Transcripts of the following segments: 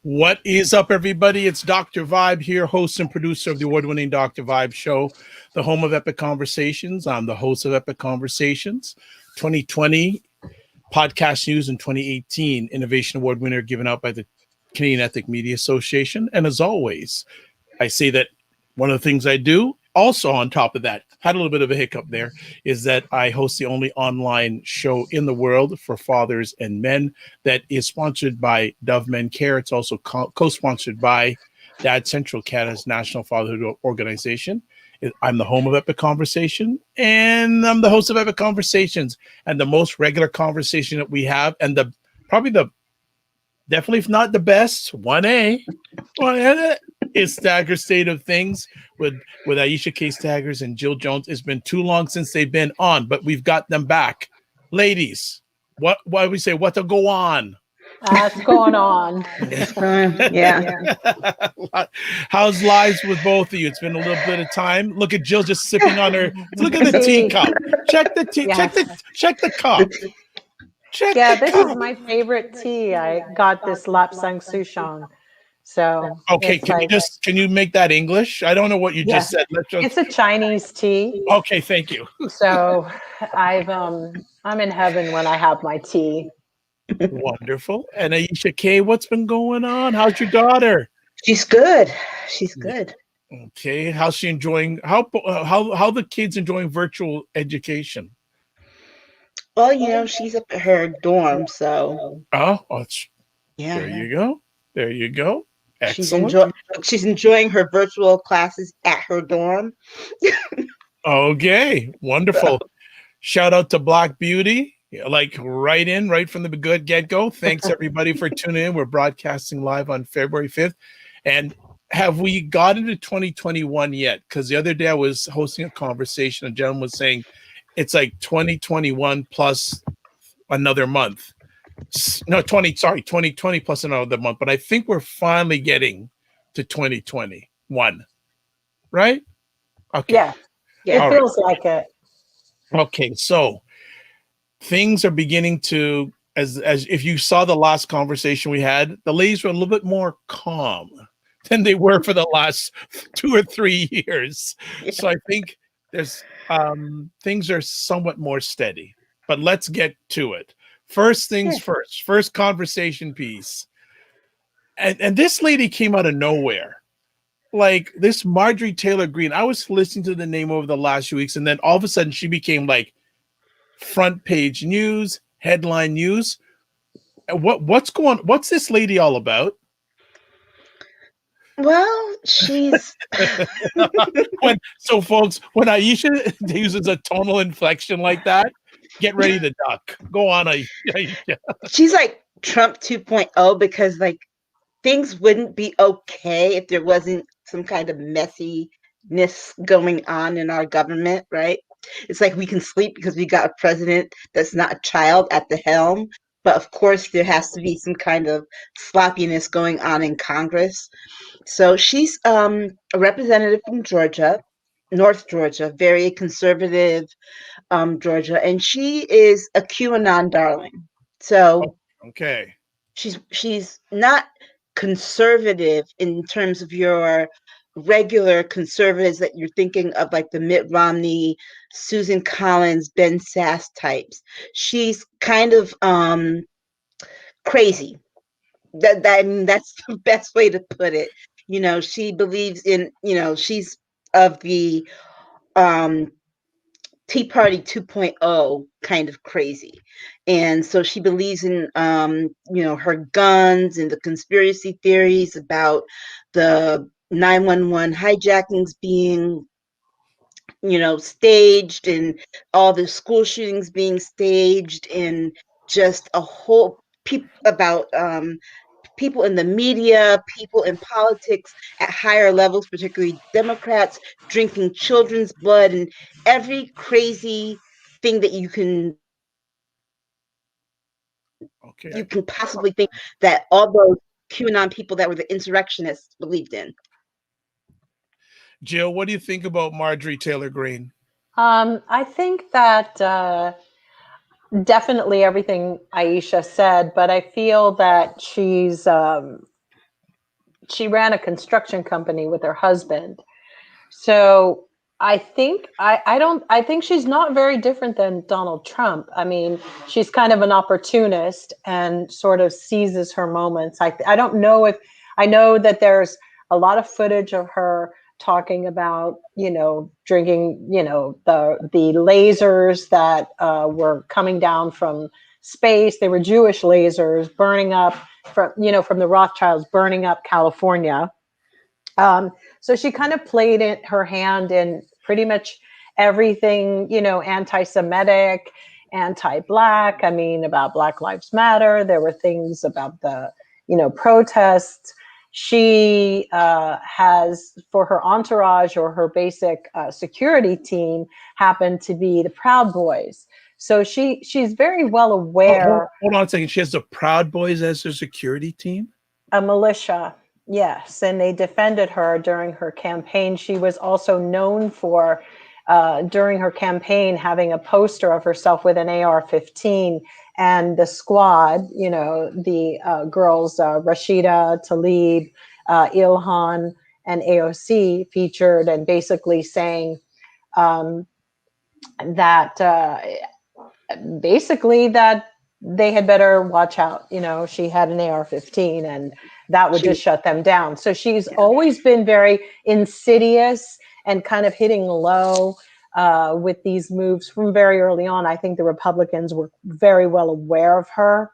What is up, everybody? It's Dr. Vibe here, host and producer of the award-winning Dr. Vibe Show, the home of Epic Conversations. I'm the host of Epic Conversations, 2020 Podcast News and 2018 Innovation Award winner given out by the Canadian Ethic Media Association. And as always, I say that one of the things I do, also on top of that, had a little bit of a hiccup there, is that I host the only online show in the world for fathers and men that is sponsored by Dove Men Care. It's also co-sponsored by Dad Central, Canada's national fatherhood organization. I'm the home of Epic Conversation, and I'm the host of Epic Conversations. And the most regular conversation that we have, and definitely, if not the best, 1A, is Staggers State of Things with Aisha K. Staggers and Jill Jones. It's been too long since they've been on, but we've got them back. Ladies, why do we say what to go on? What's going on? Yeah. How's lives with both of you? It's been a little bit of time. Look at Jill just sipping on her. Look at the teacup. Check the tea. Yes. Check the cup. This is my favorite tea. I got this Lapsang Souchong. So okay, can you make that English? I don't know what you just said. It's a Chinese tea. Okay, thank you. So I'm in heaven when I have my tea. Wonderful. And Aisha K, what's been going on? How's your daughter? She's good. She's good. Okay. How's she enjoying? How the kids enjoying virtual education? Well, she's up at her dorm, so. Yeah. There you go. Excellent. She's enjoying her virtual classes at her dorm. Okay. Wonderful. Shout out to Black Beauty. Like right from the good get-go. Thanks everybody for tuning in. We're broadcasting live on February 5th. And have we got into 2021 yet? Because the other day I was hosting a conversation. A gentleman was saying it's like 2021 plus another month. No, 2020 plus another month. But I think we're finally getting to 2021. Right? Okay. Yeah. It feels like it. Okay, so things are beginning to, as if you saw the last conversation we had, the ladies were a little bit more calm than they were for the last 2 or 3 years. Yeah. So I think there's things are somewhat more steady. But let's get to it. First things first. First conversation piece. And this lady came out of nowhere. Like this Marjorie Taylor Greene. I was listening to the name over the last few weeks, and then all of a sudden she became like front page news, headline news. What's this lady all about? Well, she's folks, when Aisha uses a tonal inflection like that, get ready to duck. Go on, Aisha. She's like Trump 2.0 because like things wouldn't be okay if there wasn't some kind of messiness going on in our government, right? It's like we can sleep because we got a president that's not a child at the helm. But of course, there has to be some kind of sloppiness going on in Congress. So she's a representative from Georgia, North Georgia, very conservative Georgia. And she is a QAnon darling. So okay, she's not conservative in terms of your regular conservatives that you're thinking of, like the Mitt Romney, Susan Collins, Ben Sass types. She's kind of crazy. That's the best way to put it. She believes in, she's of the Tea Party 2.0 kind of crazy. And so she believes in, her guns and the conspiracy theories about the 911 hijackings being, staged, and all the school shootings being staged, and just a whole about people in the media, people in politics at higher levels, particularly Democrats, drinking children's blood, and every crazy thing that you can possibly think that all those QAnon people that were the insurrectionists believed in. Jill, what do you think about Marjorie Taylor Greene? I think that definitely everything Aisha said, but I feel that she's she ran a construction company with her husband. So I think she's not very different than Donald Trump. I mean, she's kind of an opportunist and sort of seizes her moments. I don't know if I know that there's a lot of footage of her talking about, drinking, the lasers that were coming down from space. They were Jewish lasers burning up from the Rothschilds, burning up California. So she kind of played her hand in pretty much everything, anti-Semitic, anti-Black. I mean, about Black Lives Matter. There were things about the, protests. She has, for her entourage or her basic security team, happened to be the Proud Boys. So she's very well aware. Hold on a second. She has the Proud Boys as her security team? A militia. Yes, and they defended her during her campaign. She was also known for, during her campaign, having a poster of herself with an AR-15, and the squad, the girls, Rashida, Tlaib, Ilhan, and AOC featured, and basically saying that they had better watch out. She had an AR-15, and that would just shut them down. So she's always been very insidious and kind of hitting low with these moves from very early on. I think the Republicans were very well aware of her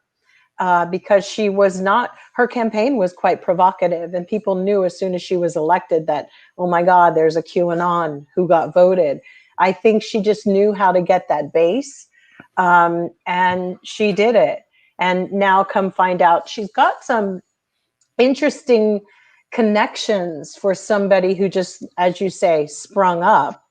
because her campaign was quite provocative, and people knew as soon as she was elected that, oh my God, there's a QAnon who got voted. I think she just knew how to get that base. And she did it. And now come find out she's got some interesting connections for somebody who just, as you say, sprung up.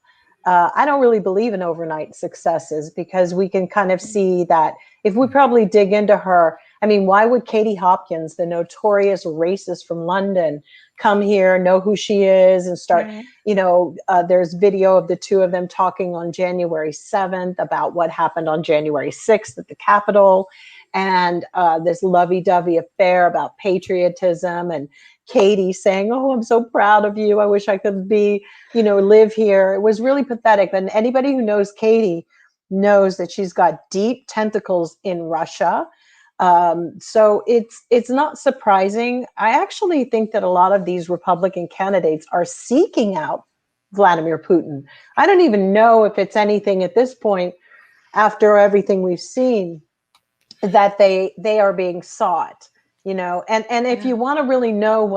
I don't really believe in overnight successes, because we can kind of see that if we probably dig into her. I mean, why would Katie Hopkins, the notorious racist from London, come here, know who she is, and start, there's video of the two of them talking on January 7th about what happened on January 6th at the Capitol, and this lovey-dovey affair about patriotism, and Katie saying, oh, I'm so proud of you. I wish I could live here. It was really pathetic. And anybody who knows Katie knows that she's got deep tentacles in Russia. So it's not surprising. I actually think that a lot of these Republican candidates are seeking out Vladimir Putin. I don't even know if it's anything at this point, after everything we've seen, that they are being sought. And if you want to really know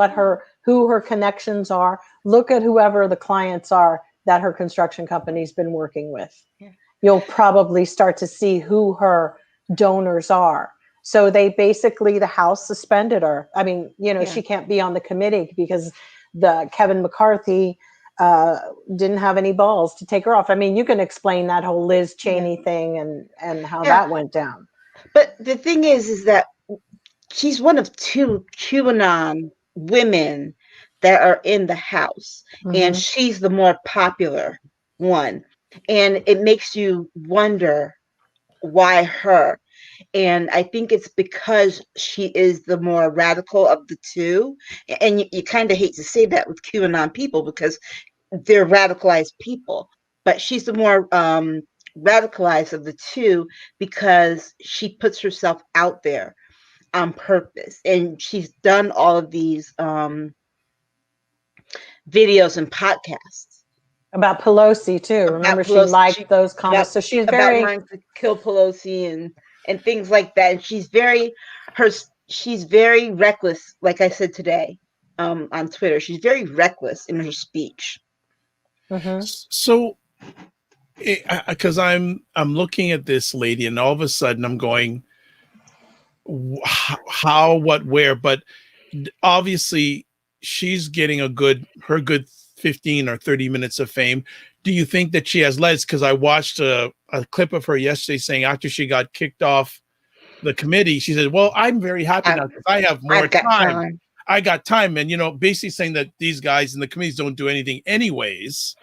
who her connections are, look at whoever the clients are that her construction company's been working with. Yeah. You'll probably start to see who her donors are. So they basically, the House suspended her. I mean, she can't be on the committee because the Kevin McCarthy didn't have any balls to take her off. I mean, you can explain that whole Liz Cheney thing and how that went down. But the thing is that she's one of two QAnon women that are in the House, and she's the more popular one. And it makes you wonder, why her? And I think it's because she is the more radical of the two. And you kind of hate to say that with QAnon people, because they're radicalized people. But she's the more radicalized of the two, because she puts herself out there on purpose. And she's done all of these videos and podcasts. About Pelosi too. Remember, she liked those comments. So she's very wanting to kill Pelosi and things like that. And she's very reckless. Like I said today on Twitter, she's very reckless in her speech. So, because I'm looking at this lady, and all of a sudden I'm going, how, what, where? But obviously, she's getting her good 15 or 30 minutes of fame. Do you think that she has legs? Because I watched a clip of her yesterday saying, after she got kicked off the committee, she said, well, I'm very happy now because I have more time. I got time. And, basically saying that these guys in the committees don't do anything anyways.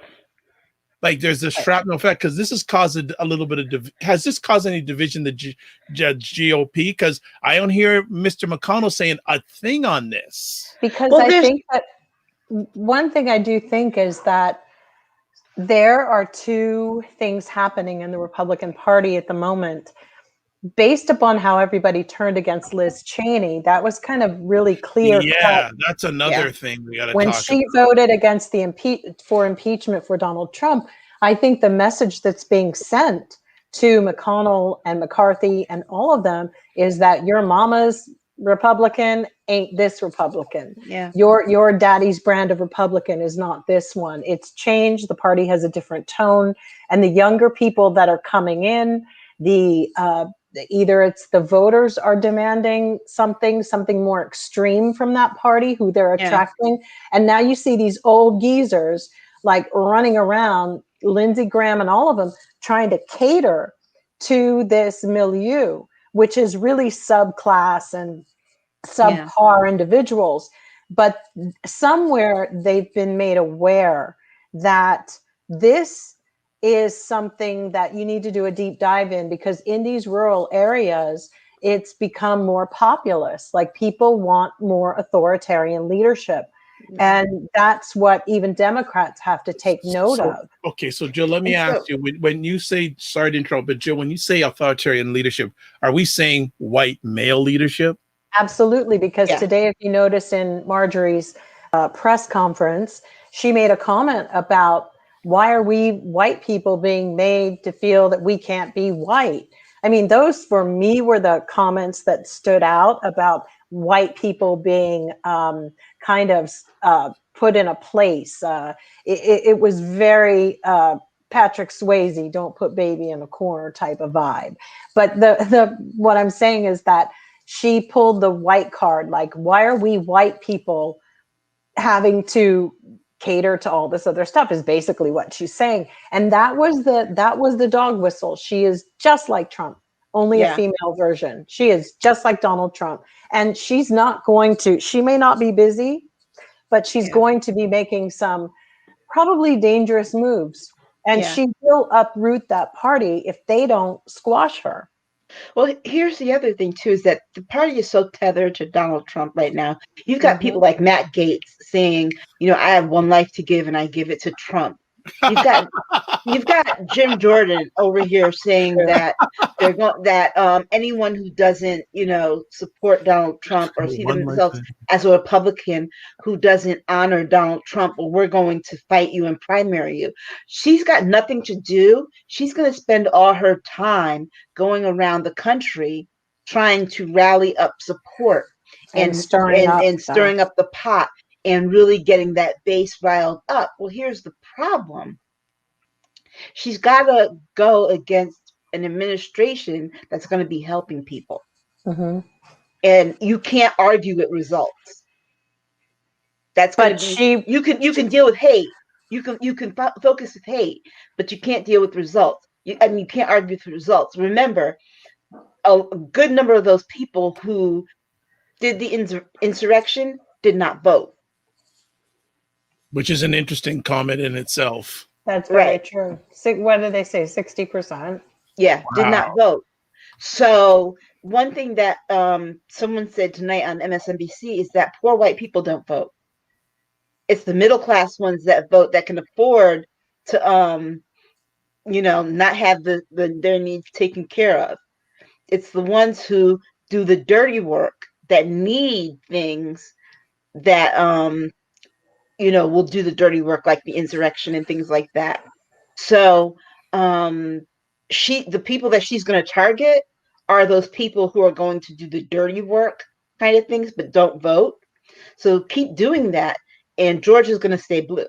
Like there's a shrapnel effect because this has caused a little bit of has this caused any division in the GOP? Because I don't hear Mr. McConnell saying a thing on this. Because Well, I there's think that one thing I do think is that there are two things happening in the Republican Party at the moment. Based upon how everybody turned against Liz Cheney, that was kind of really clear cut. Yeah, that's another thing we got to When talk she about. voted against the impeachment for Donald Trump, I think the message that's being sent to McConnell and McCarthy and all of them is that your mama's Republican ain't this Republican. Yeah. Your daddy's brand of Republican is not this one. It's changed. The party has a different tone, and the younger people that are coming in, either it's the voters are demanding something more extreme from that party who they're attracting. And now you see these old geezers like running around, Lindsey Graham and all of them, trying to cater to this milieu, which is really subclass and subpar individuals. But somewhere they've been made aware that this is something that you need to do a deep dive in, because in these rural areas, it's become more populist. Like people want more authoritarian leadership. And that's what even Democrats have to take note of. Okay, so Jill, let me ask you, when you say, sorry to interrupt, but Jill, when you say authoritarian leadership, are we saying white male leadership? Absolutely, because today, if you notice in Marjorie's press conference, she made a comment about why are we white people being made to feel that we can't be white? I mean, those for me were the comments that stood out about white people being kind of put in a place. It was very Patrick Swayze, don't put baby in a corner type of vibe. But what I'm saying is that she pulled the white card. Like, why are we white people having to cater to all this other stuff, is basically what she's saying. And that was the dog whistle. She is just like Trump, only a female version. She is just like Donald Trump. And she's not going to, she may not be busy, but she's going to be making some probably dangerous moves. And she will uproot that party if they don't squash her. Well, here's the other thing, too, is that the party is so tethered to Donald Trump right now. You've got people like Matt Gaetz saying, I have one life to give and I give it to Trump. You've got Jim Jordan over here saying that anyone who doesn't, support Donald Trump or see themselves as a Republican who doesn't honor Donald Trump, well, we're going to fight you and primary you. She's got nothing to do. She's going to spend all her time going around the country trying to rally up support and stirring up the pot and really getting that base riled up. Well, here's the problem. She's got to go against an administration that's going to be helping people. Mm-hmm. And you can't argue with results. That's going to be, you can deal with hate. You can focus with hate, but you can't deal with results. You can't argue with results. Remember, a good number of those people who did the insurrection did not vote. Which is an interesting comment in itself. That's very true. What did they say? 60%? Yeah, did not vote. So one thing that someone said tonight on MSNBC is that poor white people don't vote. It's the middle class ones that vote that can afford to, not have their needs taken care of. It's the ones who do the dirty work that need things that will do the dirty work, like the insurrection and things like that. So the people that she's going to target are those people who are going to do the dirty work kind of things, but don't vote. So keep doing that, and Georgia's going to stay blue.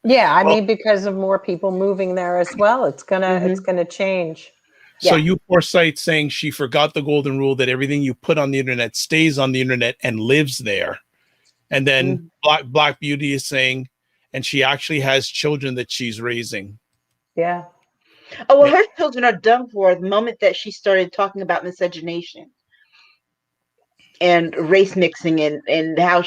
Yeah, I mean, because of more people moving there as well, it's gonna change. So you Forsyth saying she forgot the golden rule that everything you put on the internet stays on the internet and lives there. And then Black Beauty is saying, and she actually has children that she's raising. Yeah. Oh, well, her children are done for the moment that she started talking about miscegenation and race mixing and how,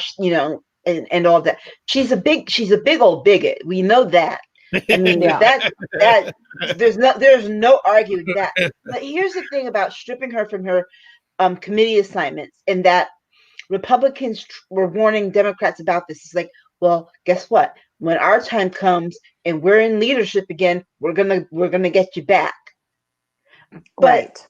and all that. She's a big old bigot. We know that. I mean, Yeah. that there's no arguing that. But here's the thing about stripping her from her committee assignments, and that Republicans were warning Democrats about this. It's like, well, guess what? When our time comes and we're in leadership again, we're gonna get you back. But Right.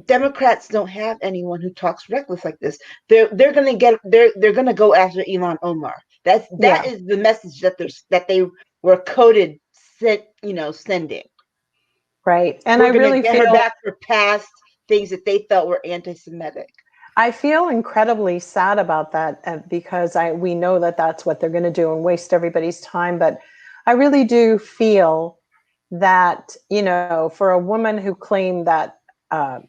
Democrats don't have anyone who talks reckless like this. They're gonna go after Elon Omar. That Yeah. is the message that they were coded sending. Right. And I We're gonna really get her feel back for past things that they felt were anti-Semitic. I feel incredibly sad about that because we know that that's what they're going to do and waste everybody's time. But I really do feel that, for a woman who claimed that uh,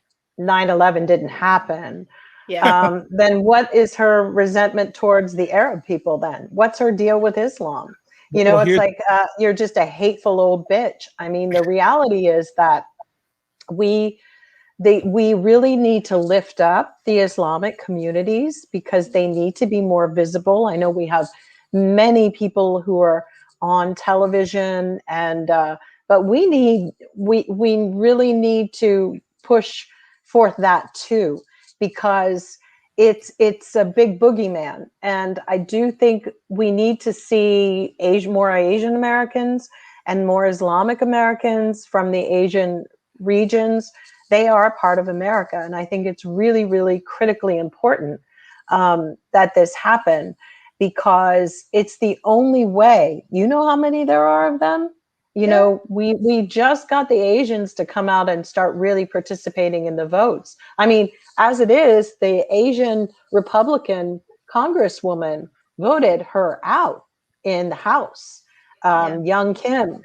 9/11 didn't happen, Yeah, then what is her resentment towards the Arab people then? What's her deal with Islam? Well, It's here's like you're just a hateful old bitch. I mean, the reality is that we we really need to lift up the Islamic communities because they need to be more visible. I know we have many people who are on television, and but we really need to push forth that too, because it's a big boogeyman, and I do think we need to see more Asian Americans and more Islamic Americans from the Asian regions. They are a part of America. And I think it's really, really critically important that this happen, because it's the only way. You know how many there are of them? yeah, We just got the Asians to come out and start really participating in the votes. I mean, as it is, the Asian Republican Congresswoman voted her out in the House, yeah, Young Kim.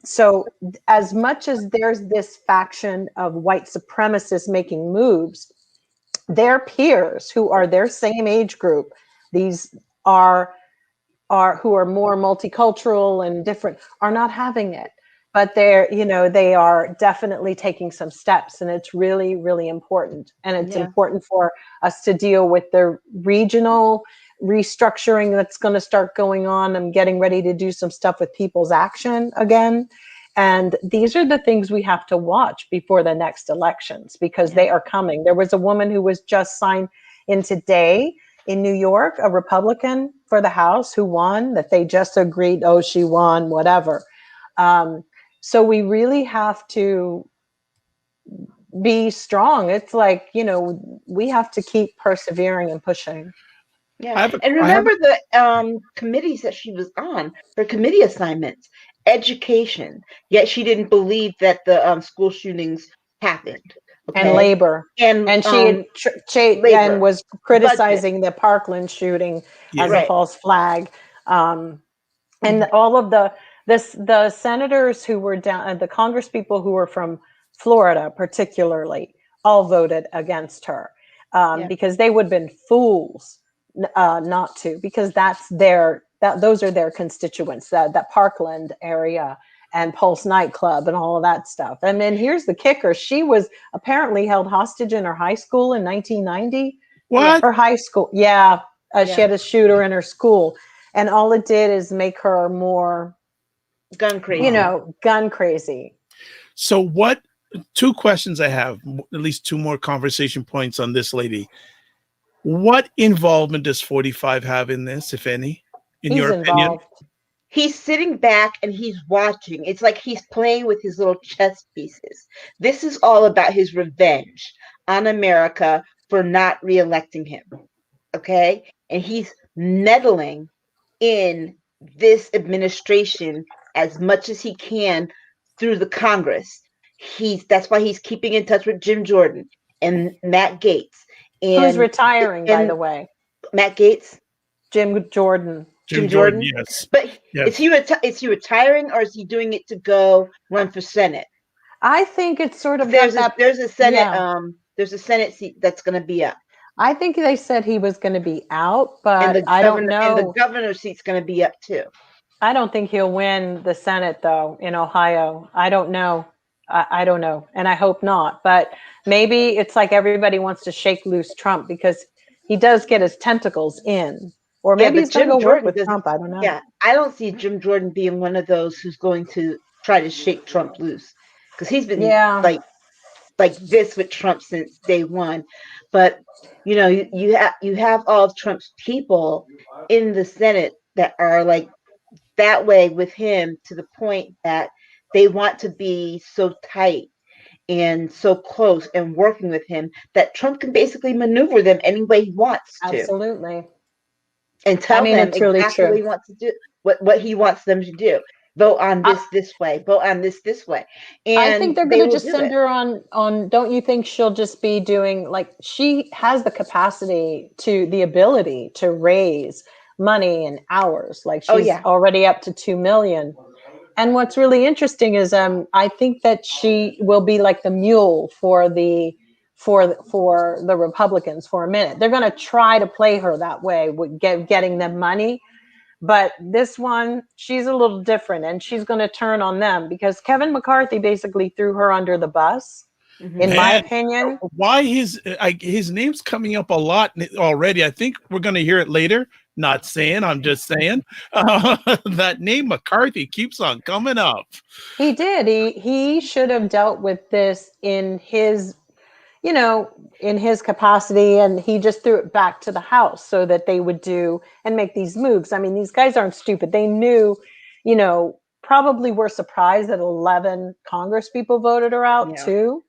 So, as much as there's this faction of white supremacists making moves, their peers who are their same age group, these are who are more multicultural and different, are not having it. But they are definitely taking some steps, and it's really, really important. And it's yeah, important for us to deal with the regional restructuring that's going to start going on. I'm getting ready to do some stuff with People's Action again. And these are the things we have to watch before the next elections, because yeah. they are coming. There was a woman who was just signed in today in New York, a Republican for the House who won, that they just agreed, oh, she won, whatever. So we really have to be strong. It's like, we have to keep persevering and pushing. Yeah, I have a, and I have remember the committees that she was on, her committee assignments, education. Yet she didn't believe that the school shootings happened. And Okay, labor. and And she had and labor, was budget, criticizing the Parkland shooting as yeah. a right? false flag. And all of the senators who were down, the Congress people who were from Florida particularly, all voted against her, Yeah, because they would have been fools not to, because those are their constituents, that Parkland area and Pulse nightclub and all of that stuff. And then here's the kicker: she was apparently held hostage in her high school in 1990. yeah, What? Her high school, yeah, she yeah. had a shooter in her school, and all it did is make her more, Gun crazy. gun crazy. So what? Two questions I have, at least two more conversation points on this lady. What involvement does 45 have in this, if any, in He's your opinion? involved. He's sitting back and he's watching. It's like he's playing with his little chess pieces. This is all about his revenge on America for not reelecting him. Okay, and he's meddling in this administration as much as he can through the Congress. That's why he's keeping in touch with Jim Jordan and Matt Gaetz Who's and retiring, by and the way? Matt Gaetz, Jim Jordan. Jim Jim Jordan, Jordan. yes. But Yes. is he retiring, or is he doing it to go run for Senate? I think it's sort of got There's a that. there's a Senate Yeah, there's a Senate seat that's going to be up, I think they said he was going to be out, and but I don't the know. governor seat's going to be up too. I don't think he'll win the Senate, though, in Ohio. I don't know. I don't know. And I hope not. But maybe it's like everybody wants to shake loose Trump, because he does get his tentacles in. Or Yeah, maybe but he's going to Jim go work Jordan with doesn't. Trump. I don't know. Yeah, I don't see Jim Jordan being one of those who's going to try to shake Trump loose, because he's been Yeah, like this with Trump since day one. But you have all of Trump's people in the Senate that are like that way with him, to the point that they want to be so tight and so close and working with him that Trump can basically maneuver them any way he wants to, absolutely. and I tell mean, them it's really exactly what true. he wants to do, what he wants them to do. Vote on I, this way, vote on this way, I think and they're going they to will just do send it. her on. Don't you think she'll just be doing, like, she has the capacity to, the ability to raise money and hours. Like, Oh she's yeah, already up to 2 million. And what's really interesting is I think that she will be like the mule for the Republicans for a minute. They're going to try to play her that way with getting them money. But this one, she's a little different, and she's going to turn on them because Kevin McCarthy basically threw her under the bus, hmm in my Man, opinion. why his name's coming up a lot already. I think we're going to hear it later. Not saying, I'm just saying. That name McCarthy keeps on coming up. He did. He should have dealt with this in his, in his capacity, and he just threw it back to the House so that they would do and make these moves. I mean, these guys aren't stupid. They knew, probably were surprised that 11 Congress people voted her out yeah. too.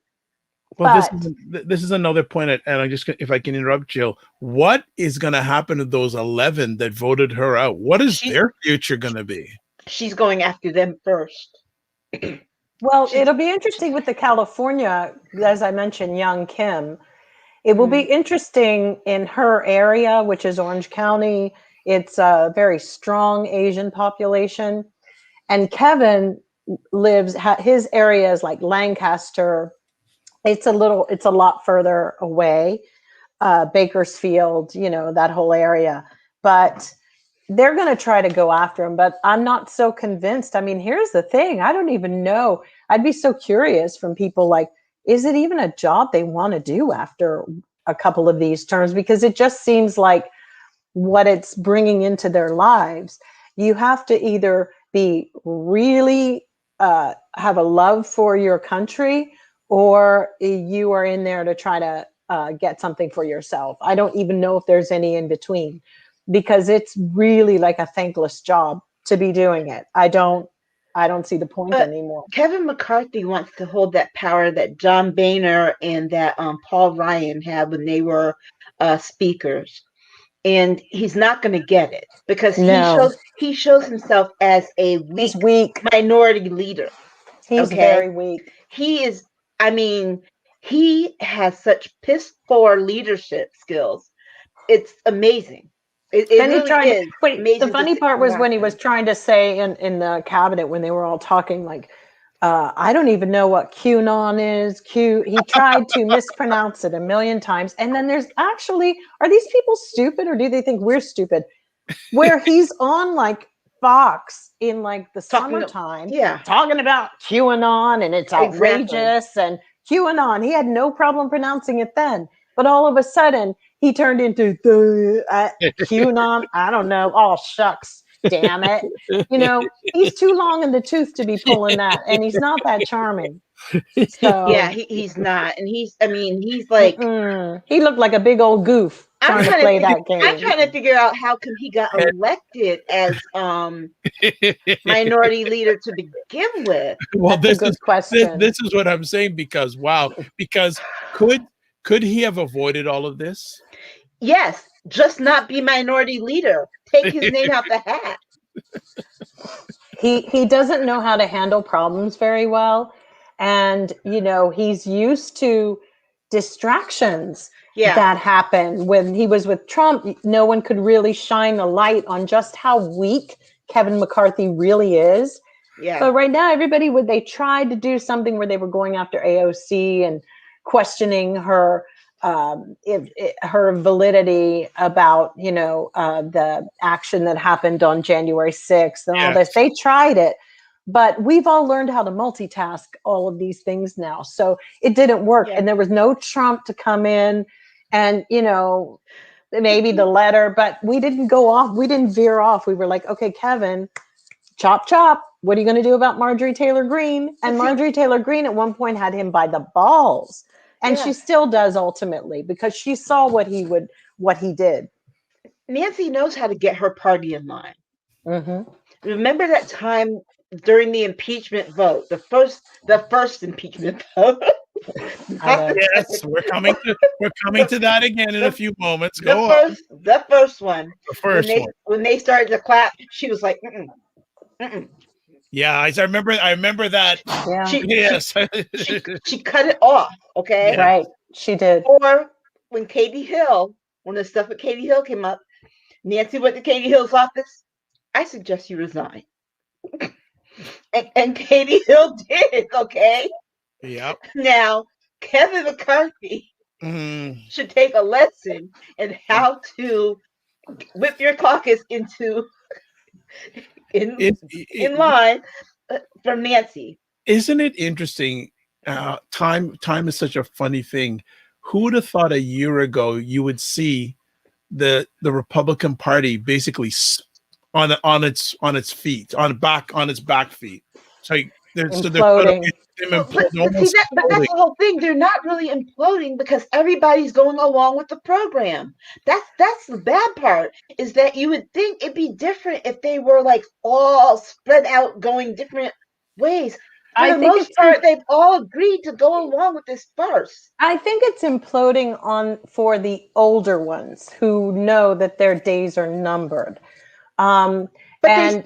Well, But this is another point, and I just, if I can interrupt, Jill, what is going to happen to those 11 that voted her out? What is She's their future going to be? she's going after them first. well, she's it'll be interesting with the California, as I mentioned, young Kim. It will be mm, interesting in her area, which is Orange County. It's a very strong Asian population. And Kevin his area is like Lancaster. It's a lot further away. Bakersfield, that whole area. But they're going to try to go after him, but I'm not so convinced. I mean, here's the thing. I don't even know. I'd be so curious from people, like, is it even a job they want to do after a couple of these terms? Because it just seems like what it's bringing into their lives. You have to either be really have a love for your country, or you are in there to try to get something for yourself. I don't even know if there's any in between, because it's really like a thankless job to be doing it. I don't see the point but anymore. Kevin McCarthy wants to hold that power that John Boehner and that Paul Ryan had when they were speakers, and he's not going to get it because No, he shows himself as a he's weak weak. minority leader. He's Okay, very weak. he is. I mean, he has such piss poor leadership skills. It's amazing. It Then he really tried to is wait. The amazing to funny part was watch when he was him. trying to say in the cabinet, when they were all talking, like, I don't even know what QAnon is. He tried to mispronounce it a million times. And then there's actually, are these people stupid, or do they think we're stupid? Where he's on like Fox in like the Talking, summertime yeah, talking about QAnon and it's exactly. outrageous and QAnon. He had no problem pronouncing it then. But all of a sudden, he turned into the QAnon. I don't know. Oh, shucks. Damn it. He's too long in the tooth to be pulling that. And he's not that charming. Yeah, So he's not, and I mean, he's like, he looked like a big old goof I'm trying to trying to play figure, that game. out how come he got elected as minority leader to begin with. Well, That's a good question. this is what I'm saying, because wow, because could he have avoided all of this? Yes, just not be minority leader. Take his name out the hat. He doesn't know how to handle problems very well, and he's used to distractions Yeah, that happen. When he was with Trump, no one could really shine a light on just how weak Kevin McCarthy really is. yeah, But right now, they tried to do something where they were going after AOC and questioning her, her validity about, the action that happened on January 6th and all this. Yes. They tried it, but we've all learned how to multitask all of these things now. So it didn't work. yeah. And there was no Trump to come in and, maybe the letter, but we didn't go off. We didn't veer off. We were like, okay, Kevin, chop, chop. What are you going to do about Marjorie Taylor Greene? And Marjorie Taylor Greene at one point had him by the balls. And she still does ultimately, because she saw what he did. Nancy knows how to get her party in line. Mm-hmm. Remember that time during the impeachment vote, the first impeachment vote. Yes, we're coming to that again in a few moments. Go on. The first one. The first one. When they started to clap, she was like, mm-mm, mm-mm. Yeah, I remember that. Yeah. Yes. She cut it off. Okay. Yeah. Right. She did. Or when the stuff with Katie Hill came up, Nancy went to Katie Hill's office. I suggest you resign. and Katie Hill did, okay? Yep. Now, Kevin McCarthy should take a lesson in how to whip your caucus in line from Nancy. Isn't it interesting? Time is such a funny thing. Who would have thought a year ago you would see the Republican Party basically on its back feet? So imploding. But that's the whole thing. They're not really imploding because everybody's going along with the program. That's the bad part, is that you would think it'd be different if they were like all spread out going different ways. For the most part, they've all agreed to go along with this farce. I think it's imploding for the older ones who know that their days are numbered. But and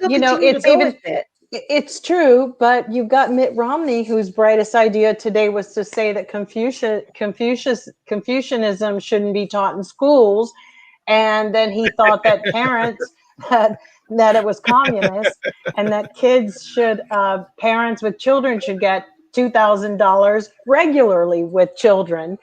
it's true, but you've got Mitt Romney, whose brightest idea today was to say that Confucianism shouldn't be taught in schools, and then he thought that parents that it was communist, and that parents with children should get $2,000 regularly with children.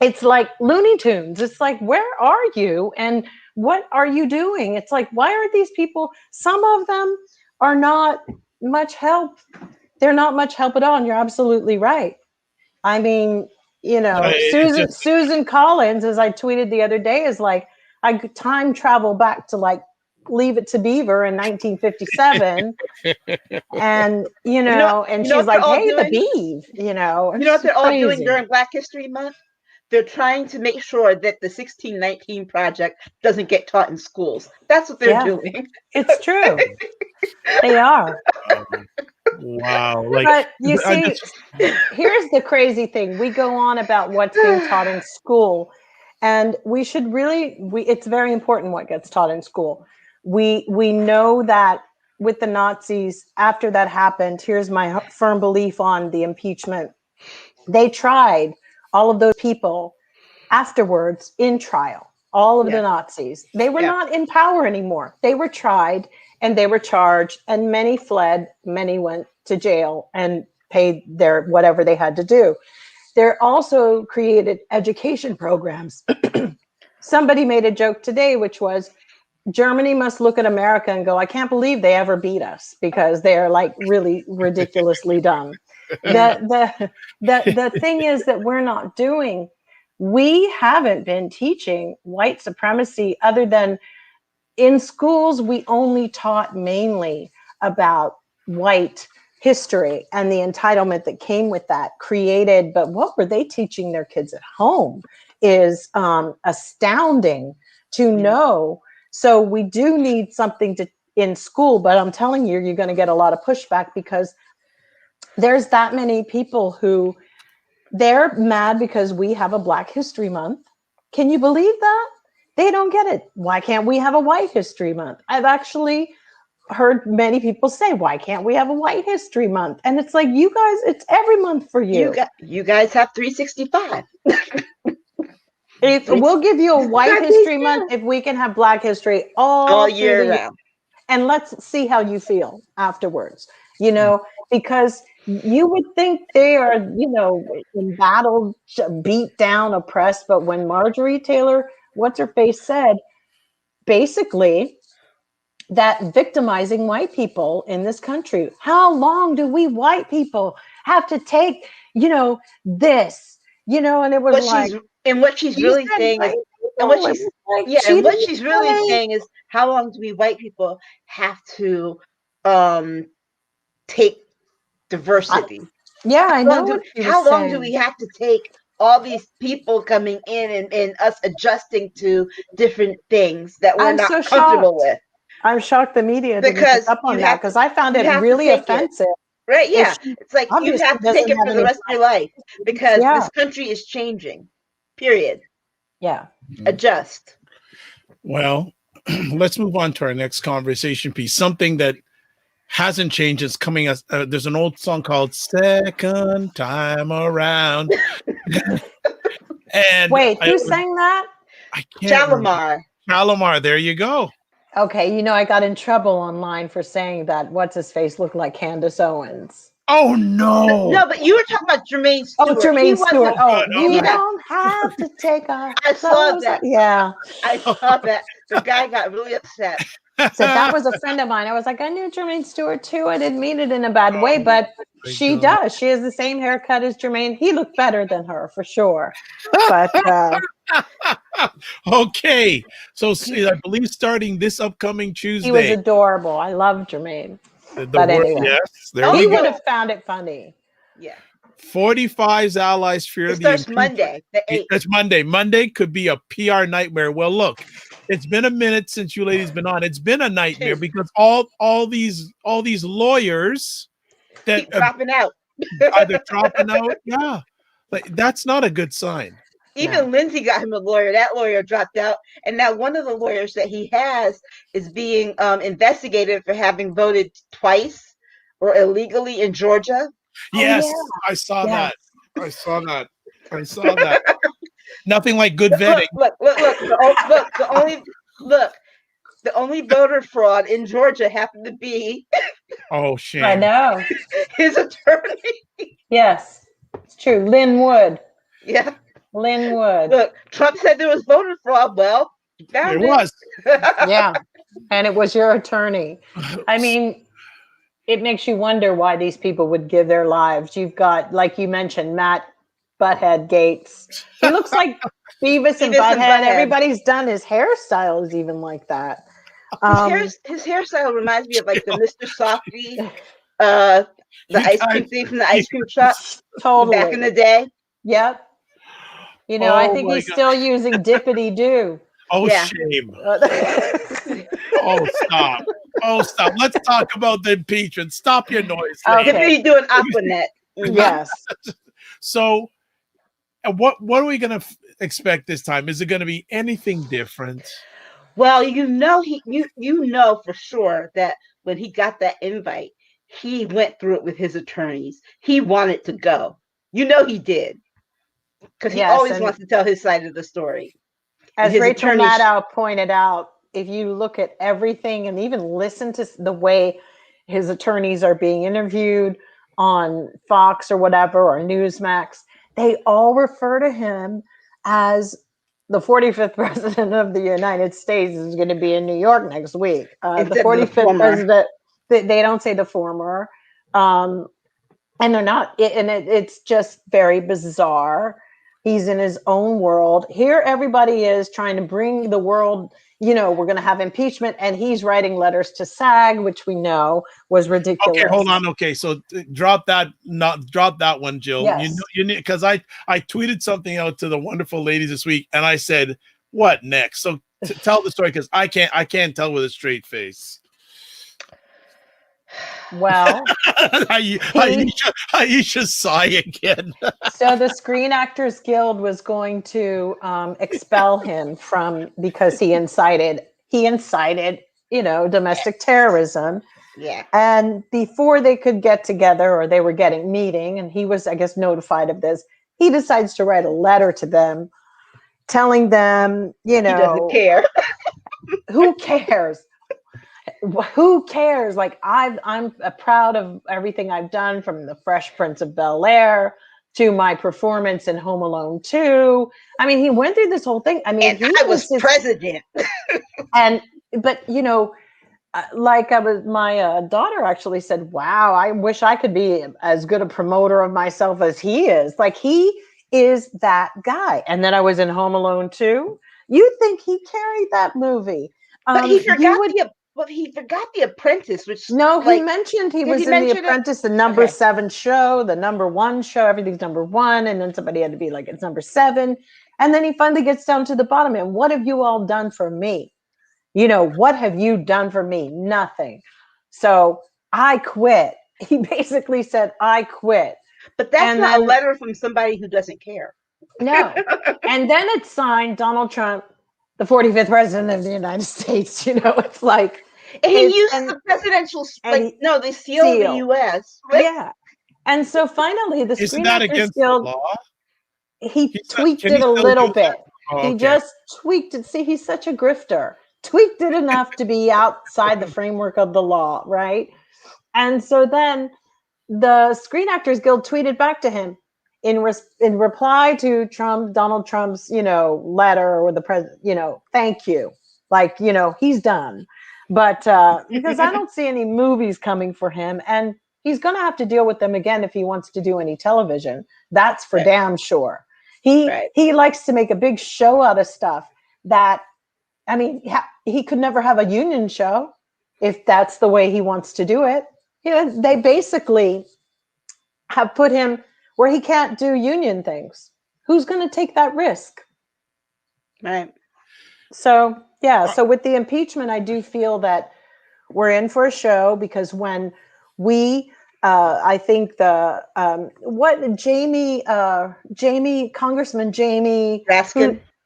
It's like Looney Tunes. It's like, where are you? And what are you doing? It's like, why are these people, some of them are not much help. They're not much help at all. And you're absolutely right. I mean, Susan Collins, as I tweeted the other day, is like, I could time travel back to like Leave It to Beaver in 1957. And, and she's like, hey, the beeve, You know what they're all doing during Black History Month? They're trying to make sure that the 1619 Project doesn't get taught in schools. That's what they're doing. It's true. They are. Wow. But you see, here's the crazy thing. We go on about what's being taught in school, and we should it's very important what gets taught in school. We know that with the Nazis, after that happened, here's my firm belief on the impeachment. They tried all of those people afterwards in trial, all of the Nazis. They were not in power anymore. They were tried and they were charged, and many fled, many went to jail and paid their whatever they had to do. They're also created education programs. Somebody made a joke today, which was, Germany must look at America and go, I can't believe they ever beat us, because they're like really ridiculously dumb. The thing is that we haven't been teaching white supremacy, other than in schools. We only taught mainly about white history and the entitlement that came with that created. But what were they teaching their kids at home is astounding to know. So we do need something in school, but I'm telling you, you're going to get a lot of pushback, because there's that many people who they're mad because we have a Black History Month. Can you believe that? They don't get it. Why can't we have a White History Month? I've actually heard many people say, why can't we have a White History Month? And it's like, you guys, it's every month for you. You guys have 365. We'll give you a White History Month if we can have Black History all year round. And let's see how you feel afterwards, because you would think they are, embattled, beat down, oppressed. But when Marjorie Taylor, what's her face, said, basically, that victimizing white people in this country, how long do we white people have to take, this, and it was what she's really saying is, And what Oh, it she's was like yeah, she and what didn't she's really say. saying is, how long do we white people have to um take I, diversity? yeah, I know what she was How long do saying. we have to take all these people coming in and us adjusting to different things that we're I'm not so comfortable shocked. with? I'm shocked the media didn't pick Because up on that because I found you it have to really take it. offensive. Right? If Yeah. she It's like you obviously have to take doesn't it have for the any rest of your life friends. because Yeah, this country is changing. Period. yeah. Adjust. Well, let's move on to our next conversation piece. Something that hasn't changed is coming as there's an old song called Second Time Around. And Wait, who sang that? I can't remember. Shalimar. Shalimar, there you go. Okay, I got in trouble online for saying that what's his face looked like Candace Owens. Oh no. No, but you were talking about Jermaine Oh, Stewart. He Jermaine Stewart. wasn't. Oh, Oh, good. we Yeah, don't have to take our I saw clothes off. that. Yeah. I saw that. The guy got really upset. Said that was a friend of mine. I was like, I knew Jermaine Stewart too. I didn't mean it in a bad way, Oh but my she God. does. She has the same haircut as Jermaine. He looked better than her for sure. But Okay. So see, I believe starting this upcoming he was Tuesday, adorable. I love Jermaine. the But word, anyway, yes, there Oh we he go. would yeah, have found it funny. yeah. 45's allies fear It the starts impeachment. Monday, the 8th. That's Monday. Monday could be a PR nightmare. Well, look, it's been a minute since you ladies been on. It's been a nightmare Two. because all these lawyers that Keep dropping out. either dropping out, yeah, like that's not a good sign. Even Lindsay got him a lawyer. That lawyer dropped out, and now one of the lawyers that he has is being investigated for having voted twice or illegally in Georgia. Oh Yes, yeah. I saw Yeah. that. I saw that. I saw that. Nothing like good Look, vetting. look. The only voter fraud in Georgia happened to be Oh, I shame. know. his attorney. Yes. It's true. Lynn Wood. Yeah. Lynn Wood. Look, Trump said there was voter fraud. Well, he It found was. Yeah. And it was your attorney. I mean, it makes you wonder why these people would give their lives. You've got, like you mentioned, Matt Butthead Gates. He looks like Beavis and Beavis and Butthead. Butthead. Everybody's done his hairstyle is even like that. His hairstyle reminds me of like the Mr. Softy, the You ice guys, cream thing from the ice cream shop Totally. back in the day. Yep. I oh think my he's God. still using Dippity Doo. Oh, Yeah. shame. Oh, stop. Oh, stop. Let's talk about the impeachment. Stop your noise. lady. Okay. If you do an Aquanet. Yes. So, what are we going to expect this time? Is it going to be anything different? Well, you know for sure that when he got that invite, he went through it with his attorneys. He wanted to go. You know he did. Because he Yes, always and wants to tell his side of the story. as His Rachel attorneys, Maddow pointed out, if you look at everything and even listen to the way his attorneys are being interviewed on Fox or whatever, or Newsmax, they all refer to him as the 45th president of the United States is going to be in New York next week. The instead of the 45th former. president, they don't say the former. And they're not, it's just very bizarre. He's in his own world. Here, everybody is trying to bring the world, we're going to have impeachment, and he's writing letters to SAG, which we know was ridiculous. Okay, hold on. Okay, so drop that one, Jill. Yes. You need, because I tweeted something out to the wonderful ladies this week, and I said, "What next?" So tell the story, because I can't tell with a straight face. Well, Aisha sigh again. so the Screen Actors Guild was going to expel him because he incited, domestic terrorism. Yeah. And before they could get together, or they were meeting, and he was, I guess, notified of this, he decides to write a letter to them telling them, He doesn't care. who cares? Who cares? Like, I'm proud of everything I've done, from the Fresh Prince of Bel-Air to my performance in Home Alone 2. I mean, he went through this whole thing. I mean, And I was president. But my daughter actually said, wow, I wish I could be as good a promoter of myself as he is. Like, he is that guy. And then I was in Home Alone 2. You think he carried that movie? But he You forgot would the Apprentice, which no. He like mentioned he did was he in The mention it? Apprentice, the number Okay. 7 show, the number 1 show. Everything's number 1, and then somebody had to be like, it's number 7, and then he finally gets down to the bottom. And what have you all done for me? What have you done for me? Nothing. So I quit. He basically said, I quit. But that's And not a then, letter from somebody who doesn't care. no. And then it's signed Donald Trump, the 45th president of the United States. It's like, And he it's, used the presidential, and the seal of the seal. U.S. Yeah. And so finally, the Isn't Screen that Actors against the Guild, law? he He's not, tweaked can it he a still little use it? bit. Oh, He okay. just tweaked it. See, he's such a grifter. Tweaked it enough to be outside the framework of the law, right? And so then the Screen Actors Guild tweeted back to him in reply to Donald Trump's, letter or the president, thank you. Like, he's done. But because I don't see any movies coming for him, and he's going to have to deal with them again if he wants to do any television. That's for Right. damn sure. He likes to make a big show out of stuff that, I mean, he could never have a union show if that's the way he wants to do it. They basically have put him where he can't do union things. Who's going to take that risk? Right. So, yeah. So with the impeachment, I do feel that we're in for a show, because when I think Congressman Jamie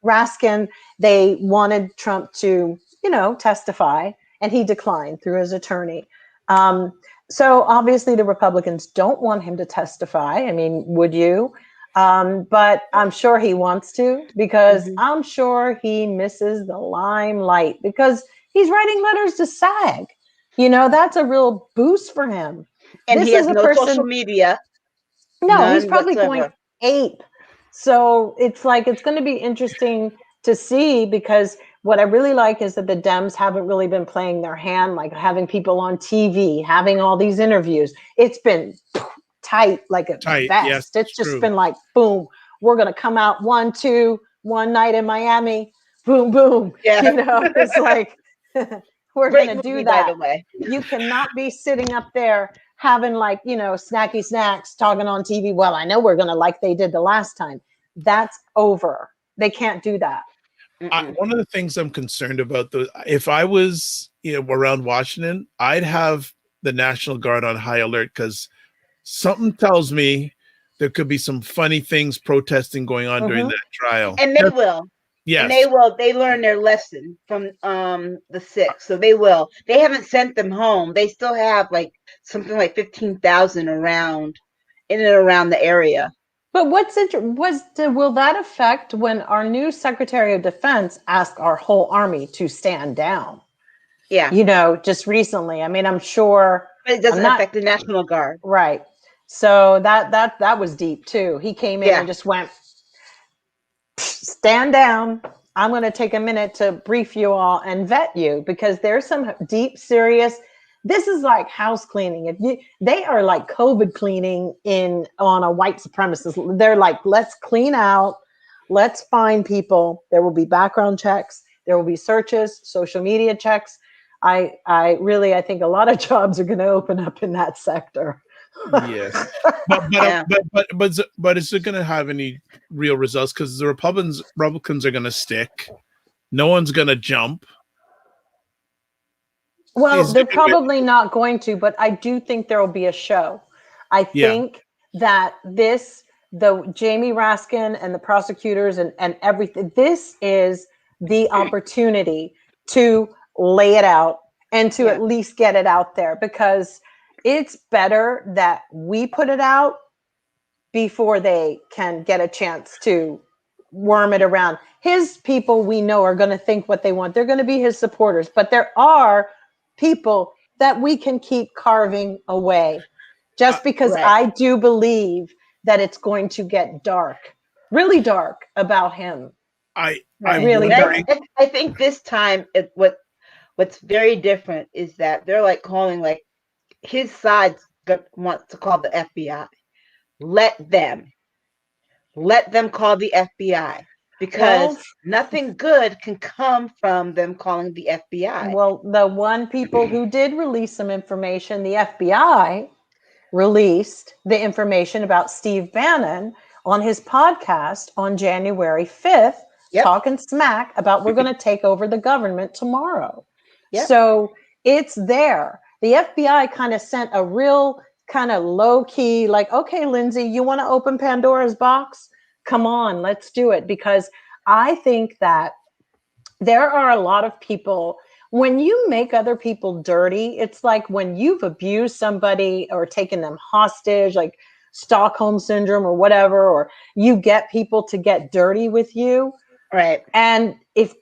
Raskin, they wanted Trump to, testify, and he declined through his attorney. So obviously the Republicans don't want him to testify. I mean, would you? But I'm sure he wants to, because I'm sure he misses the limelight, because he's writing letters to SAG. That's a real boost for him. And This he has is a no social person. media. No, he's None probably going whatsoever. ape. So it's going to be interesting to see, because what I really like is that the Dems haven't really been playing their hand, like having people on TV, having all these interviews. It's been tight like a Tight. vest. Yes, It's just true. been like, boom, we're going to come out 1, 2, one night in Miami, boom, boom. Yeah. It's like, we're Great going to do movie, that. by the way. You cannot be sitting up there having snacky snacks talking on TV. Well, I know we're going to, like they did the last time. That's over. They can't do that. One of the things I'm concerned about, though, if I was around Washington, I'd have the National Guard on high alert, because something tells me there could be some funny things protesting going on during that trial. And they will. Yes. And they will. They learn their lesson from the 6th. So they will. They haven't sent them home. They still have something like 15,000 around in and around the area. But will that affect when our new Secretary of Defense asked our whole army to stand down? Yeah. Just recently. I mean, I'm sure. But it doesn't affect the National Guard. Right. So that was deep too. He came in and just went, stand down. I'm going to take a minute to brief you all and vet you, because there's some deep, serious. This is like house cleaning. They are like COVID cleaning on a white supremacist. They're like, let's clean out, let's find people. There will be background checks. There will be searches, social media checks. I think a lot of jobs are going to open up in that sector. Yes, but is it going to have any real results? Because the Republicans are going to stick. No one's going to jump. Well, they're probably not going to, but I do think there will be a show. I think that the Jamie Raskin and the prosecutors and everything, this is the opportunity to lay it out and to at least get it out there, because it's better that we put it out before they can get a chance to worm it around. His people, we know, are going to think what they want. They're going to be his supporters, but there are people that we can keep carving away, just because I do believe that it's going to get dark, really dark about him. I think this time what's very different is that they're calling his side wants to call the FBI. Let them call the FBI. because Well, nothing good can come from them calling the FBI. well, the one people who did release some information, the FBI released the information about Steve Bannon on his podcast on January 5th, Yep. talking smack about we're going to take over the government tomorrow. Yep. So it's there. The FBI kind of sent a real kind of low key, like, okay, Lindsay, you want to open Pandora's box? Come on, let's do it. Because I think that there are a lot of people, when you make other people dirty, it's like when you've abused somebody or taken them hostage, like Stockholm syndrome or whatever, or you get people to get dirty with you. Right. And if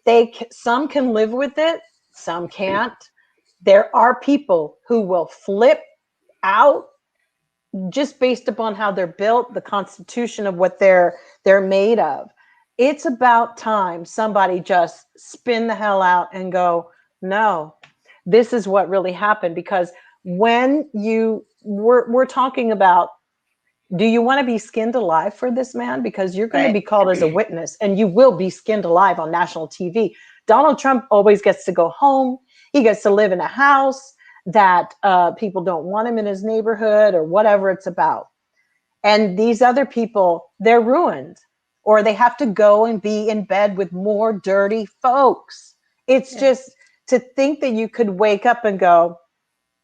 some can live with it, some can't. There are people who will flip out just based upon how they're built, the constitution of what they're made of. It's about time somebody just spin the hell out and go, no, this is what really happened. Because when we're talking about, do you want to be skinned alive for this man? Because you're going to be called as a witness, and you will be skinned alive on national TV. Donald Trump always gets to go home. He gets to live in a house that people don't want him in his neighborhood or whatever it's about. And these other people, they're ruined, or they have to go and be in bed with more dirty folks. It's just to think that you could wake up and go,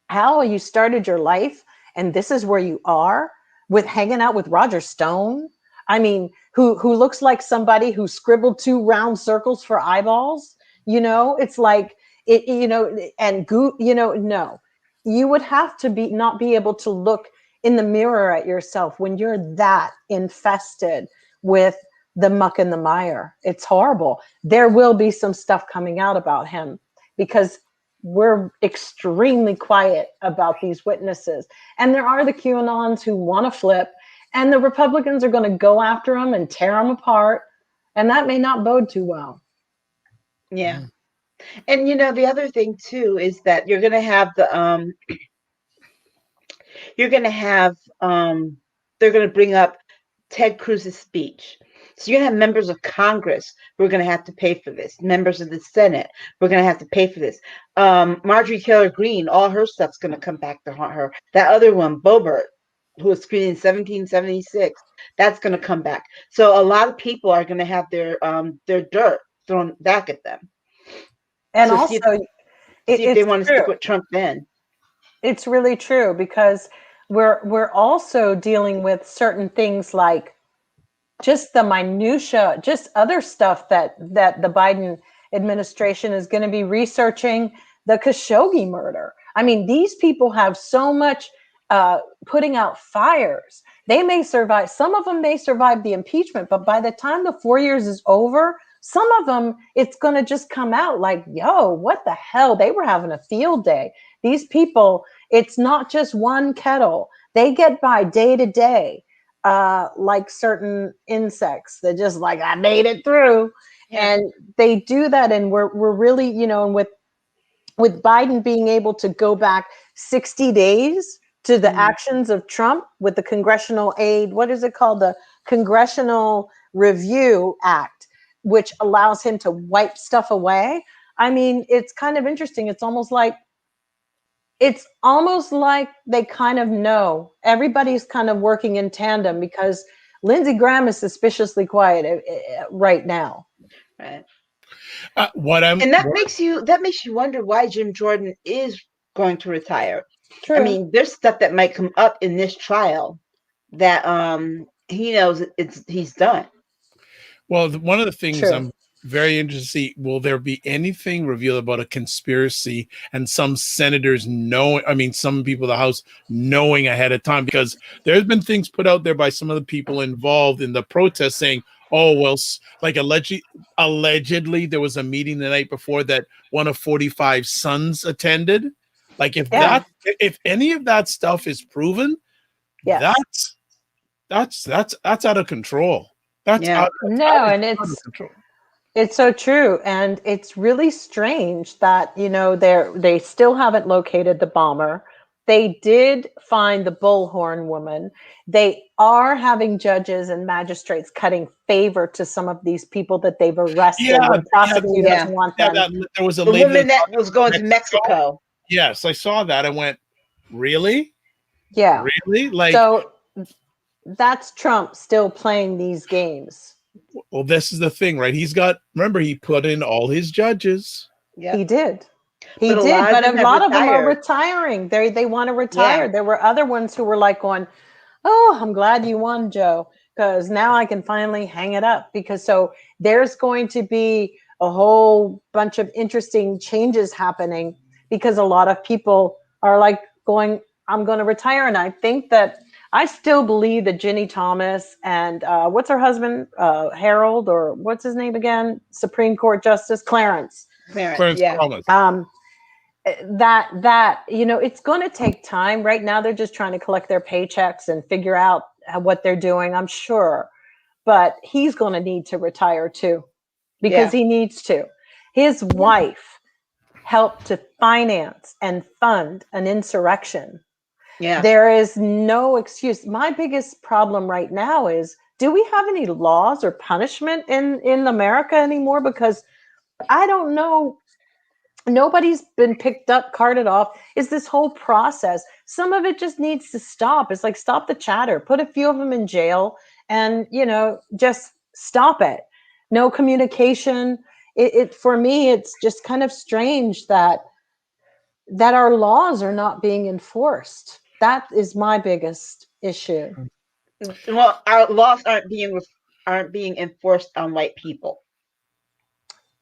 how you started your life and this is where you are with hanging out with Roger Stone. I mean, who looks like somebody who scribbled 2 round circles for eyeballs. It's like it, and no, you would have to not be able to look in the mirror at yourself when you're that infested with the muck and the mire. It's horrible. There will be some stuff coming out about him because we're extremely quiet about these witnesses. And there are the QAnons who want to flip, and the Republicans are going to go after them and tear them apart. And that may not bode too well. Yeah. And the other thing too is that you're going to have they're going to bring up Ted Cruz's speech. So you're going to have members of Congress who are going to have to pay for this. Members of the Senate who are going to have to pay for this. Marjorie Taylor Greene, all her stuff's going to come back to haunt her. That other one, Boebert, who was screened in 1776, that's going to come back. So a lot of people are going to have their dirt thrown back at them. And so also, see if they want to stick with Trump then. It's really true, because we're also dealing with certain things like just the minutia, just other stuff that the Biden administration is going to be researching, the Khashoggi murder. I mean, these people have so much putting out fires. They may survive. Some of them may survive the impeachment, but by the time the 4 years is over, some of them, it's going to just come out like, yo, what the hell? They were having a field day. These people, it's not just one kettle. They get by day to day. Like certain insects that just like, I made it through. Yeah. And they do that. And we're really, and with Biden being able to go back 60 days to the actions of Trump with the congressional aid, what is it called? The Congressional Review Act, which allows him to wipe stuff away. I mean, it's kind of interesting. It's almost like they kind of know. Everybody's kind of working in tandem, because Lindsey Graham is suspiciously quiet right now. Right. And that makes you wonder why Jim Jordan is going to retire. True. I mean, there's stuff that might come up in this trial that he knows he's done. Well, one of the things I'm very interested to see, will there be anything revealed about a conspiracy and some senators some people in the House knowing ahead of time? Because there's been things put out there by some of the people involved in the protest saying, oh, well, like allegedly there was a meeting the night before that one of 45's sons attended. Like if any of that stuff is proven, that's out of control. It's so true. And it's really strange that, they still haven't located the bomber. they did find the bullhorn woman. They are having judges and magistrates cutting favor to some of these people that they've arrested when prosecutors want them. There was a The lady woman that was going to Mexico. Yes, I saw that. I went, really? Yeah. Really? Like, so that's Trump still playing these games. well, this is the thing, right? Remember, he put in all his judges. Yeah, He did. But a lot of them are retiring. They want to retire. Yeah. There were other ones who were like going, "Oh, I'm glad you won, Joe, because now I can finally hang it up." Because so there's going to be a whole bunch of interesting changes happening because a lot of people are like going, "I'm going to retire." And I think that I still believe that Ginny Thomas and what's her husband, Harold, or what's his name again? Supreme Court Justice Clarence. Yeah. Thomas. That it's going to take time. Right now they're just trying to collect their paychecks and figure out what they're doing, I'm sure, but he's going to need to retire too, because he needs to. His wife helped to finance and fund an insurrection. Yeah. There is no excuse. My biggest problem right now is, do we have any laws or punishment in America anymore? Because I don't know. Nobody's been picked up, carted off. Is this whole process? Some of it just needs to stop. It's like, stop the chatter, put a few of them in jail, and just stop it. No communication. It for me, it's just kind of strange that our laws are not being enforced. That is my biggest issue. Well, our laws aren't being enforced on white people.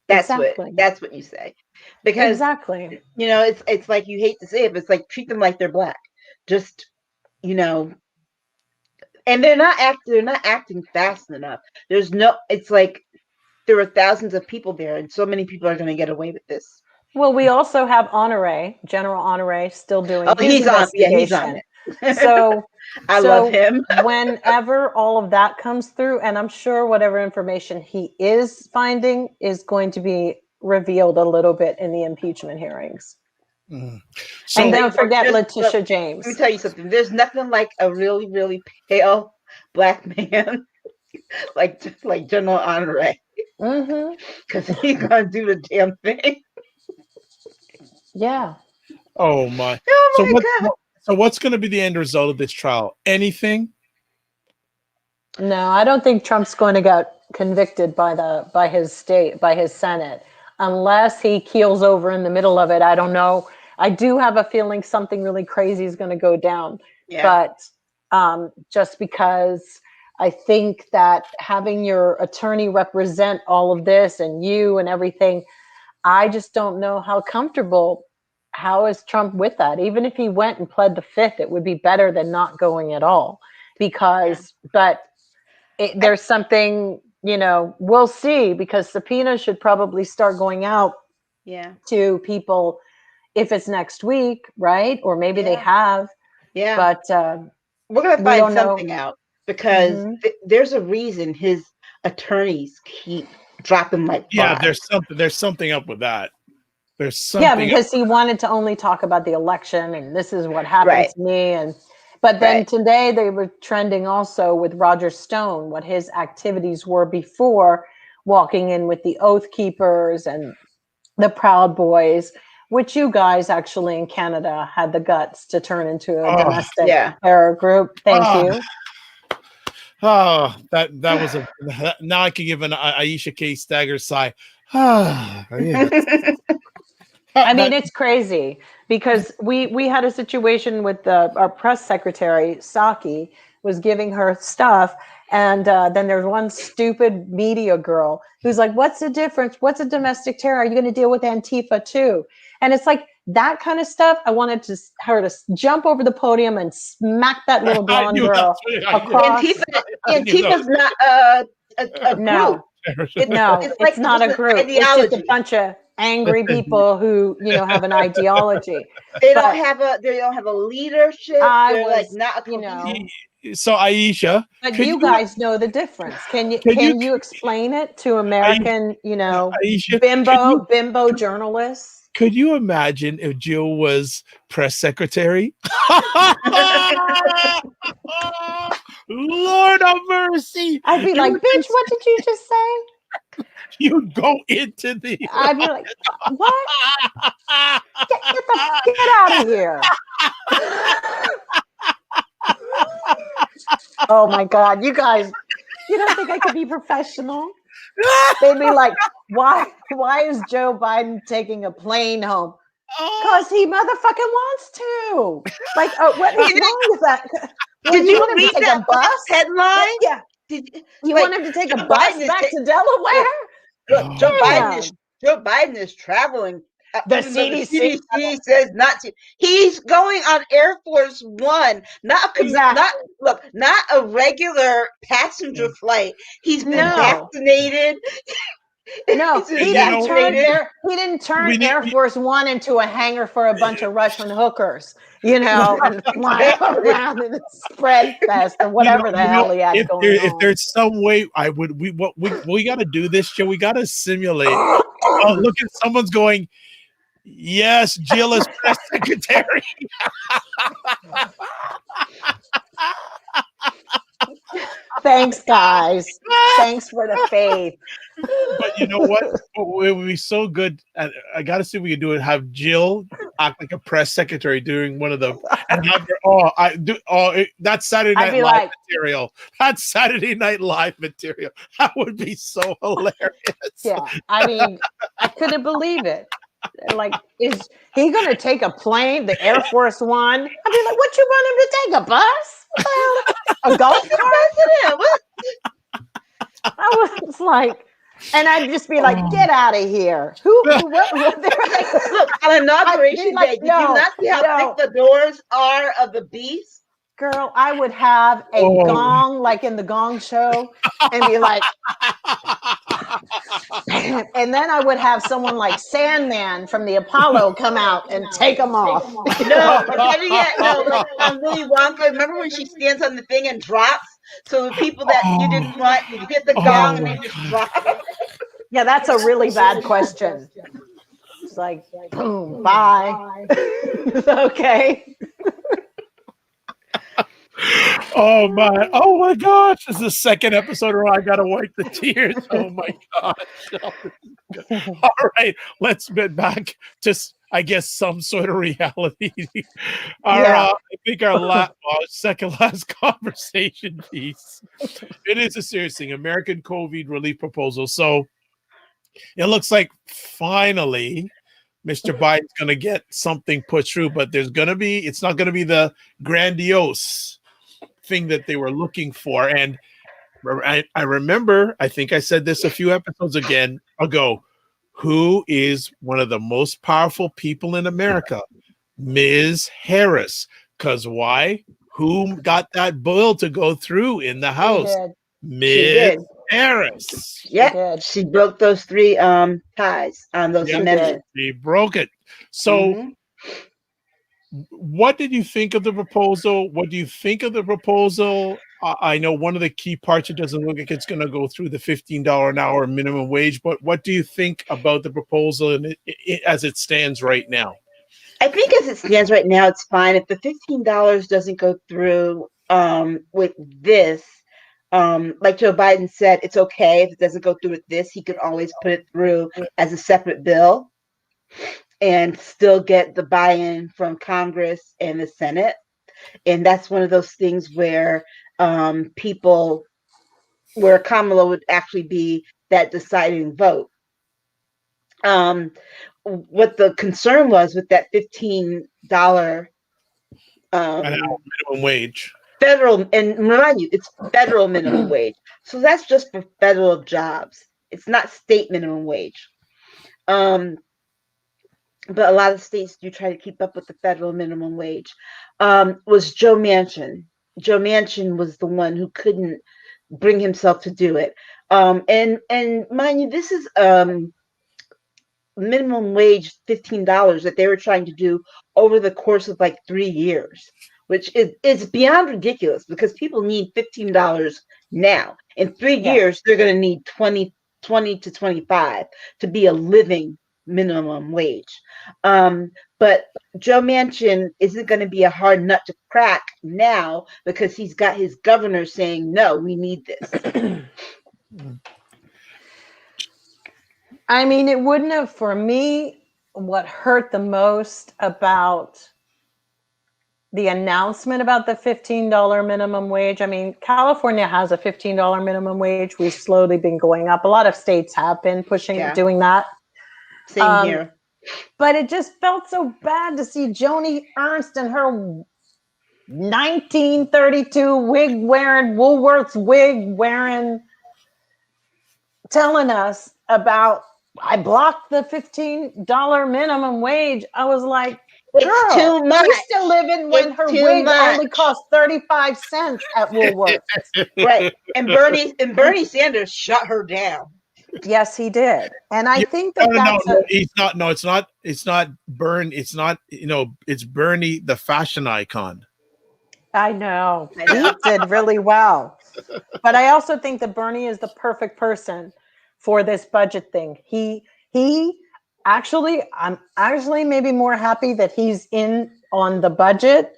That's what you say. Because exactly, it's like, you hate to say it, but it's like, treat them like they're black. Just, and they're not acting fast enough. It's like there are thousands of people there, and so many people are going to get away with this. Well, we also have General Honore, still doing his investigation. He's on it. So I love him. Whenever all of that comes through, and I'm sure whatever information he is finding is going to be revealed a little bit in the impeachment hearings. So, and don't forget Letitia James. Let me tell you something. There's nothing like a really, really pale black man like General Honore. Because he's going to do the damn thing. Yeah. Oh my. God. So what's going to be the end result of this trial? Anything? No, I don't think Trump's going to get convicted by his Senate, unless he keels over in the middle of it. I don't know. I do have a feeling something really crazy is going to go down. Yeah. But just because I think that having your attorney represent all of this and you and everything, I just don't know how is Trump with that? Even if he went and pled the fifth, it would be better than not going at all, because, there's something, we'll see, because subpoenas should probably start going out to people if it's next week, right? Or maybe they have. Yeah. But we're going to find something out, because there's a reason his attorneys keep dropping like flies. Yeah, there's something up with that. There's something. Yeah, because he wanted to only talk about the election and this is what happened to me. But then today they were trending also with Roger Stone, what his activities were before walking in with the Oath Keepers and the Proud Boys, which you guys actually in Canada had the guts to turn into a domestic terror group. Thank you. Oh, that was now I can give an Aisha K. Staggers sigh. I mean, it's crazy, because we had a situation with our press secretary, Psaki, was giving her stuff. And then there's one stupid media girl who's like, what's the difference? What's a domestic terror? Are you going to deal with Antifa too? And it's like that kind of stuff. I wanted her to jump over the podium and smack that little blonde girl across. Antifa's not a group. It's not a group. It's just a bunch of angry people who have an ideology. They don't have a leadership. They're like not So Aisha, but you guys know the difference. Can you explain it to American, Aisha, bimbo journalists? Could you imagine if Jill was press secretary? Lord of mercy! I'd be You like, would bitch, just- what did you just say? you'd go into the. I'd be like, what? Get out of here. Oh my God, you guys, you don't think I could be professional? They'd be like, why is Joe Biden taking a plane home? Because he motherfucking wants to. Like, oh, what is wrong with that? Well, Did you you want him read to take that a bus? headline? Yeah. Did, You like, want him to take a Joe bus Biden is back ta- to Delaware? Look, Damn. Joe Biden is traveling. The Even though the CDC. CDC says not to. He's going on Air Force One, Exactly. not a regular passenger flight. He's been No. vaccinated. No, He's been he You didn't know, turn vaccinated. he didn't turn we need. Air Force One into a hangar for a bunch of Russian hookers, you know, and fly Exactly. around in a spread fest or whatever the hell he had going If on. there's some way, I would. We got to do this, Joe. We got to simulate. Oh, look at someone's going. Yes, Jill is press secretary. Thanks, guys. Thanks for the faith. But you know what? It would be so good. And I got to see if we can do it. Have Jill act like a press secretary during one of the, and have her. That's Saturday I'd Night be Live like, material. That's Saturday Night Live material. That would be so hilarious. yeah. I mean, I couldn't believe it. Like, is he going to take a plane, the Air Force One? I'd be like, what you want him to take, a bus? What the hell? A golf cart? What? I was like, and I'd just be like, get out of here. What they're like, Look, on Inauguration like, Day, did no, you not see how no. thick the doors are of the beast? Girl, I would have a gong like in the Gong Show and be like, and then I would have someone like Sandman from the Apollo come out and take them off. No, or better yet, no, like Willy Wonka. Remember when she stands on the thing and drops? So the people that you didn't want, you hit the gong and they just drop. Yeah, that's a really bad question. It's like, boom, bye. Okay. Oh my gosh! This is the second episode where I gotta wipe the tears. Oh my gosh! All right, let's get back to, I guess, some sort of reality. I think our second last conversation piece. It is a serious thing. American COVID relief proposal. So it looks like finally Mr. Biden's going to get something pushed through, but it's not going to be the grandiose thing that they were looking for. And I remember, I think I said this a few episodes ago, who is one of the most powerful people in America? Ms. Harris. Because why? Who got that bill to go through in the House? Ms. Harris. Yep, she broke those three ties on those amendments. She broke it. So what did you think of the proposal? What do you think of the proposal? I know one of the key parts, it doesn't look like it's going to go through the $15 an hour minimum wage, but what do you think about the proposal and as it stands right now? I think as it stands right now, it's fine. If the $15 doesn't go through with this, like Joe Biden said, it's okay. If it doesn't go through with this, he could always put it through as a separate bill and still get the buy-in from Congress and the Senate. And that's one of those things where where Kamala would actually be that deciding vote. What the concern was with that $15 minimum wage. Federal, and remind you, it's federal minimum wage. So that's just for federal jobs. It's not state minimum wage. But a lot of states do try to keep up with the federal minimum wage. Was Joe Manchin. Joe Manchin was the one who couldn't bring himself to do it. And mind you, this is minimum wage $15 that they were trying to do over the course of like 3 years, which is beyond ridiculous because people need $15 now. In 3 years, they're going to need 20 to 25 to be a living minimum wage. But Joe Manchin isn't going to be a hard nut to crack now because he's got his governor saying, no, we need this. I mean, it wouldn't have, for me, what hurt the most about the announcement about the $15 minimum wage. I mean, California has a $15 minimum wage. We've slowly been going up. A lot of states have been doing that. Same here. But it just felt so bad to see Joni Ernst and her 1932 wig wearing, Woolworths wig wearing, telling us about, I blocked the $15 minimum wage. I was like, it's too much. She's still living when her wig only cost 35 cents at Woolworths. Right. And Bernie Sanders shut her down. Yes, he did. And I think that he's not. No, it's not. It's not Bern. It's not, it's Bernie, the fashion icon. I know. He did really well. But I also think that Bernie is the perfect person for this budget thing. I'm actually maybe more happy that he's in on the budget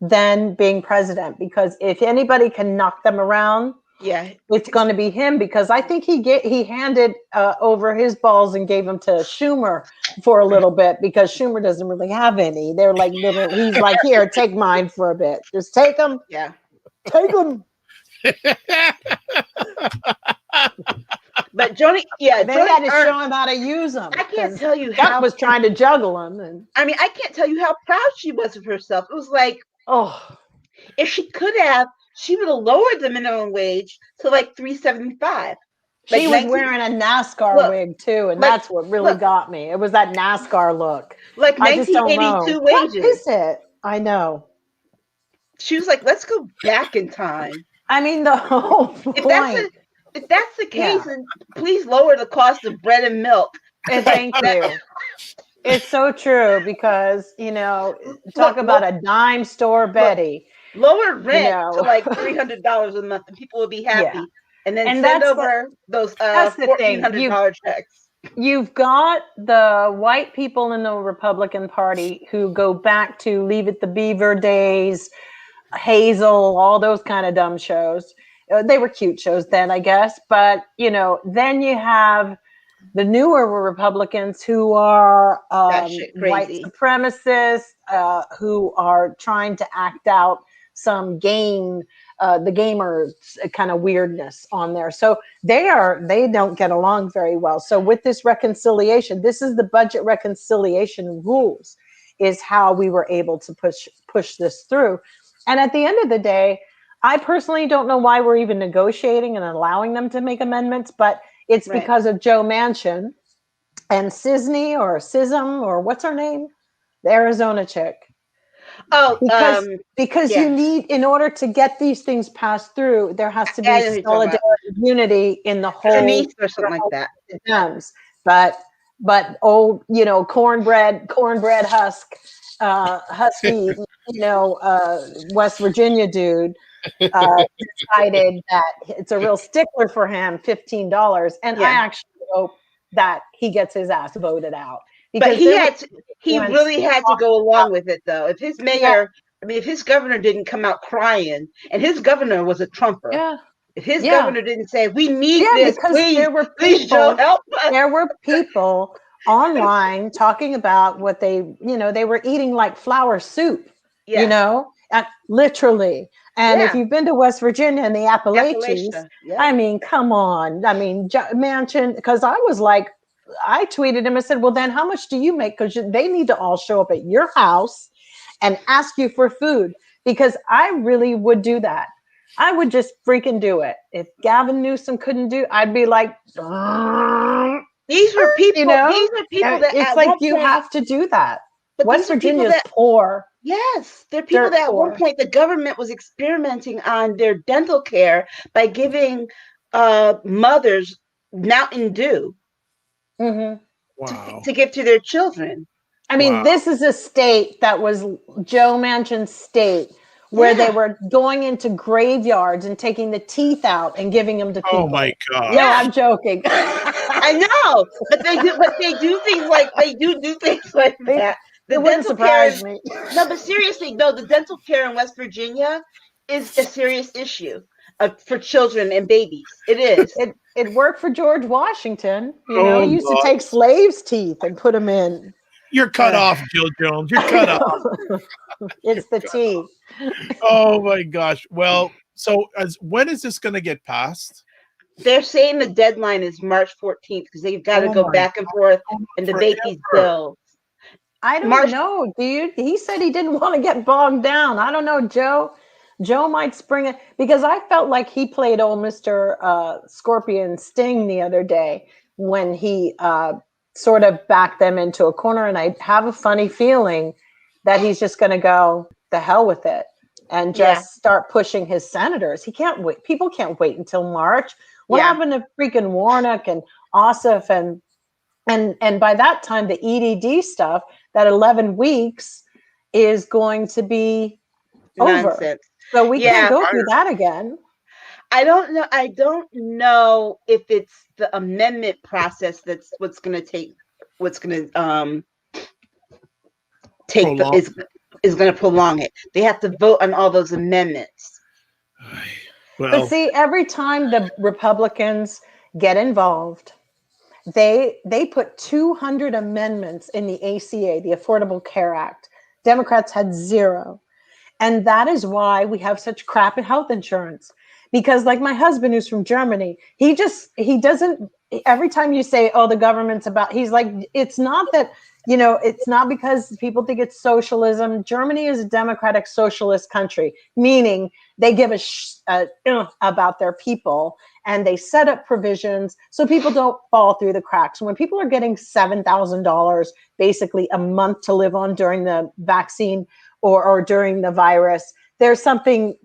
than being president, because if anybody can knock them around, it's going to be him, because I think he handed over his balls and gave them to Schumer for a little bit, because Schumer doesn't really have any. They're like he's like, here, take mine for a bit. Just take them. Yeah. Take them. But Joni, they had to show him how to use them. I can't tell you how was trying to juggle them. And I mean, I can't tell you how proud she was of herself. It was like, if she could have, she would have lowered the minimum wage to like $3.75. She was wearing a NASCAR wig too, and that's what really got me. It was that NASCAR look, like 1982 wages. What is it? I know. She was like, "Let's go back in time." I mean, the whole point. If that's the case, then please lower the cost of bread and milk. And thank you. It's so true, because talk about a dime store Betty. Lower rent to like $300 a month, and people will be happy. Yeah. And then send over those $1,400 checks. You've got the white people in the Republican Party who go back to Leave It to Beaver days, Hazel, all those kind of dumb shows. They were cute shows then, I guess. But, then you have the newer Republicans who are white supremacists, who are trying to act out some the gamers kind of weirdness on there. So they don't get along very well. So with this reconciliation, this is the budget reconciliation rules, is how we were able to push this through. And at the end of the day, I personally don't know why we're even negotiating and allowing them to make amendments, but it's because of Joe Manchin and Sisney or Sism, or what's her name? The Arizona chick. Oh, because you need, in order to get these things passed through, there has to be solidarity, unity in the whole, or something like that. But cornbread husky, West Virginia dude decided that it's a real stickler for him, $15, and I actually hope that he gets his ass voted out. But he really had to go along with it, though. If his mayor, if his governor didn't come out crying, and his governor was a Trumper, if his governor didn't say, "We need this, please, please, Joe, help us." There were people online talking about what they were eating like flour soup, literally. And if you've been to West Virginia and the Appalachians, I mean, come on. I mean, Manchin, because I was like, I tweeted him and said, well, then how much do you make? Because they need to all show up at your house and ask you for food, because I really would do that. I would just freaking do it. If Gavin Newsom couldn't do, I'd be like, these were people, these are people that it's like you have to do that. But West Virginia is poor. Yes, they're people that at one point the government was experimenting on their dental care by giving mothers Mountain Dew. Mm-hmm. To give to their children. I mean, this is a state that was Joe Manchin's state, where they were going into graveyards and taking the teeth out and giving them to people. Oh my God! No, I'm joking. I know, but they do things like They, that. The it wouldn't dental care surprise is me. no, but seriously, no, the dental care in West Virginia is a serious issue for children and babies. It is. It worked for George Washington. Oh, He used to God. take slaves' teeth and put them in. You're cut off, Jill Jones. You're cut off. It's the tea. Oh my gosh. Well, so when is this going to get passed? They're saying the deadline is March 14th because they've got to Oh go my back and forth God. and debate these Forever. bills. I don't March, know, dude. He said he didn't want to get bogged down. I don't know, Joe. Joe might spring it because I felt like he played old Mr. Scorpion Sting the other day when he sort of backed them into a corner. And I have a funny feeling that he's just going to go the hell with it and yeah, just start pushing his senators. He can't wait. People can't wait until March. What yeah, happened to freaking Warnock and Ossoff and by that time the EDD stuff, that 11 weeks is going to be over. nonsense. So we can't Yeah, go through that again. I don't know. I don't know if it's the amendment process that's what's going to take the Prolong. is going to prolong it. They have to vote on all those amendments. But Well, see, every time the Republicans get involved, they put 200 amendments in the ACA, the Affordable Care Act. Democrats had zero. And that is why we have such crap in health insurance. Because like my husband who's from Germany, he doesn't, every time you say, oh, the government's about, he's like, it's not that, it's not because people think it's socialism. Germany is a democratic socialist country, meaning they give about their people and they set up provisions so people don't fall through the cracks. When people are getting $7,000 basically a month to live on during the vaccine or during the virus, there's something,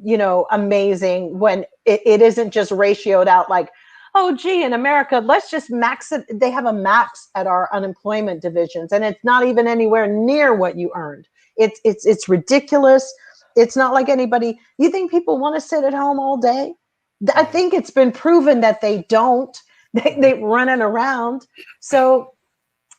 amazing when it isn't just ratioed out like, oh, gee, in America, let's just max it. They have a max at our unemployment divisions, and it's not even anywhere near what you earned. It's ridiculous. It's not like anybody. You think people want to sit at home all day? I think it's been proven that they don't. They're running around. So,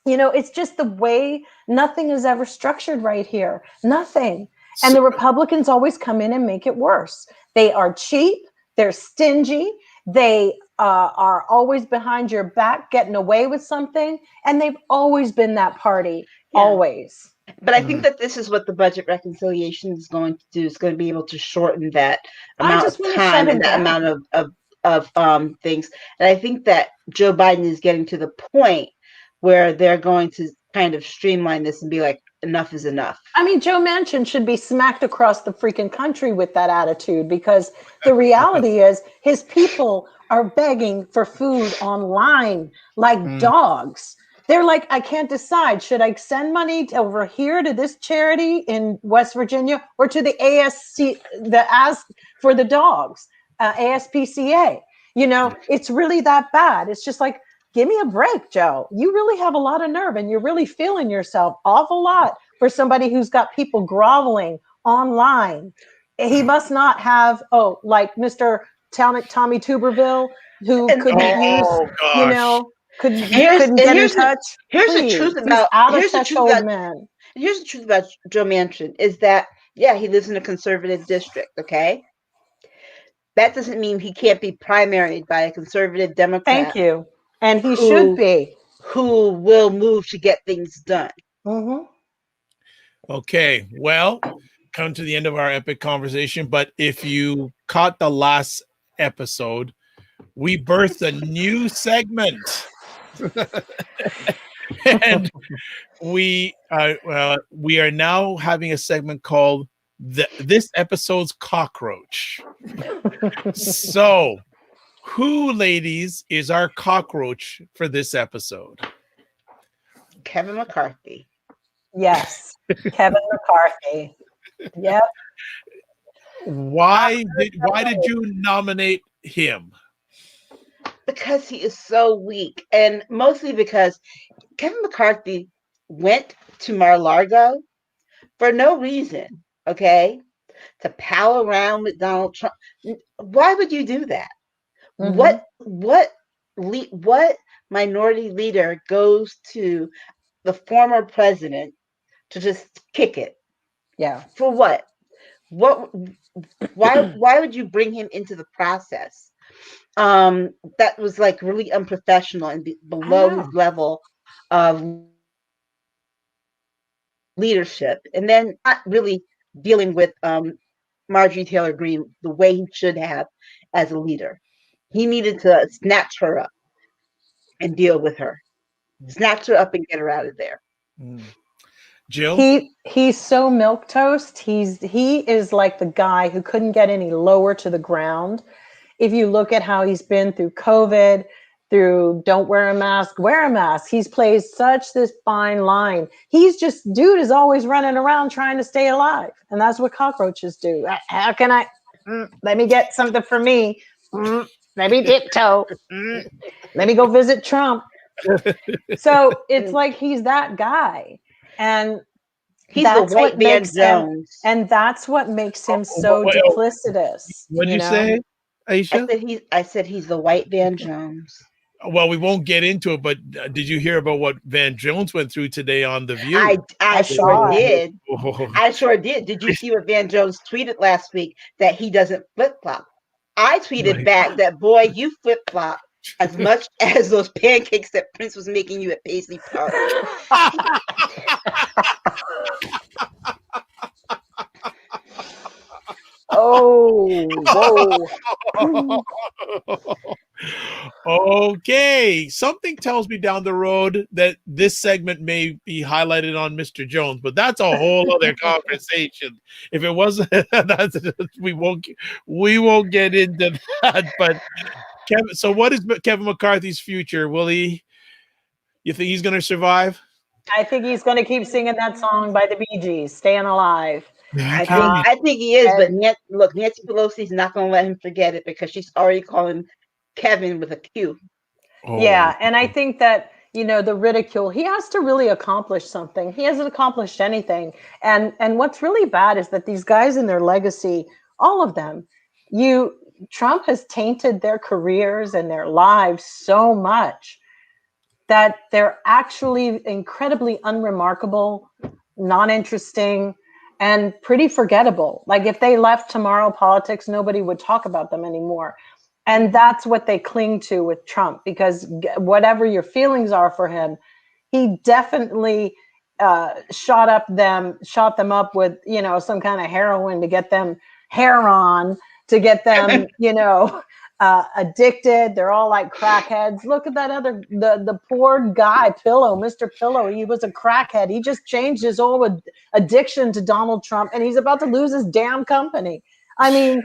it's just the way nothing is ever structured right here. Nothing. And the Republicans always come in and make it worse. They are cheap. They're stingy. They are always behind your back, getting away with something. And they've always been that party. Yeah. Always. But I think that this is what the budget reconciliation is going to do. It's going to be able to shorten that amount of time and that amount of things. And I think that Joe Biden is getting to the point where they're going to kind of streamline this and be like, enough is enough. I mean, Joe Manchin should be smacked across the freaking country with that attitude, because the reality is his people are begging for food online like dogs. They're like, I can't decide. Should I send money over here to this charity in West Virginia or to the Ask for the Dogs, ASPCA? It's really that bad. It's just like, give me a break, Joe. You really have a lot of nerve and you're really feeling yourself awful lot for somebody who's got people groveling online. He must not have, like Mr. Tommy Tuberville, who couldn't get in touch. Here's the truth about Joe Manchin is that, yeah, he lives in a conservative district, okay? That doesn't mean he can't be primaried by a conservative Democrat. Thank you. And he should be. Who will move to get things done. Mm-hmm. Okay, well, come to the end of our epic conversation. But if you caught the last episode, we birthed a new segment. And we are now having a segment called this episode's cockroach. So who, ladies, is our cockroach for this episode? Kevin McCarthy. Yes, Kevin McCarthy. Yep. Why did you nominate him? Because he is so weak, and mostly because Kevin McCarthy went to Mar-a-Lago for no reason, okay? To pal around with Donald Trump. Why would you do that? Mm-hmm. What minority leader goes to the former president to just kick it. Yeah. For what? What why would you bring him into the process? That was like really unprofessional and I below his know. level of leadership. And then not really dealing with Marjorie Taylor Greene the way he should have as a leader. He needed to snatch her up and deal with her. Snatch her up and get her out of there. Jill? He's so milk toast. He is like the guy who couldn't get any lower to the ground. If you look at how he's been through COVID, through don't wear a mask, wear a mask. He's played such this fine line. He's just dude is always running around trying to stay alive. And that's what cockroaches do. How can I let me get something for me? Let me tiptoe. Let me go visit Trump. So it's like he's that guy. And He's the that's white what Van makes him, Jones. and that's what makes him Oh, so wait, duplicitous. what'd you you know? say, Aisha? I said he's the white Van Jones. Well, we won't get into it, but did you hear about what Van Jones went through today on The View? I sure saw it. did. Oh. I sure did. Did you see what Van Jones tweeted last week that he doesn't flip flop? I tweeted Right. back that boy, you flip flop as much as those pancakes that Prince was making you at Paisley Park. Oh, whoa. Okay, something tells me down the road that this segment may be highlighted on Mr. Jones, but that's a whole other conversation. If it wasn't, that's, we won't get into that. But Kevin, so what is Kevin McCarthy's future? Will he? You think he's going to survive? I think he's going to keep singing that song by the Bee Gees, "Staying Alive." I think he is, but look, Nancy Pelosi's not going to let him forget it because she's already calling Kevin with a Q. Yeah, and I think that the ridicule, he has to really accomplish something. He hasn't accomplished anything, and what's really bad is that these guys in their legacy, all of them, Trump has tainted their careers and their lives so much that they're actually incredibly unremarkable, non-interesting, and pretty forgettable. Like if they left tomorrow, politics, nobody would talk about them anymore. And that's what they cling to with Trump, because whatever your feelings are for him, he definitely shot them up with, some kind of heroin to get them hair on, to get them, addicted. They're all like crackheads. Look at that the poor guy, Mr. Pillow. He was a crackhead. He just changed his whole addiction to Donald Trump, and he's about to lose his damn company. I mean,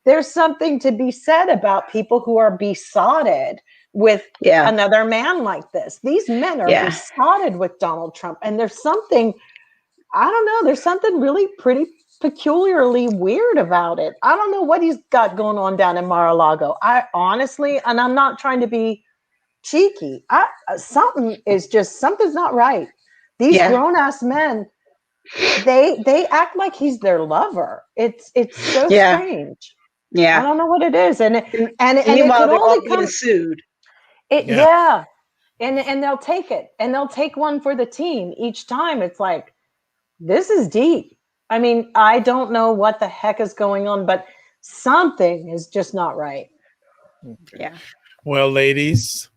there's something to be said about people who are besotted with another man like this. These men are besotted with Donald Trump, and there's something, I don't know, there's something really pretty peculiarly weird about it. I don't know what he's got going on down in Mar-a-Lago. I honestly, and I'm not trying to be cheeky, something's not right. These grown-ass men, they act like he's their lover. It's so strange. Yeah, I don't know what it is, and meanwhile it they're all only getting sued. And they'll take it, and they'll take one for the team each time. It's like, this is deep. I mean, I don't know what the heck is going on, but something is just not right. Okay. Yeah. Well, ladies,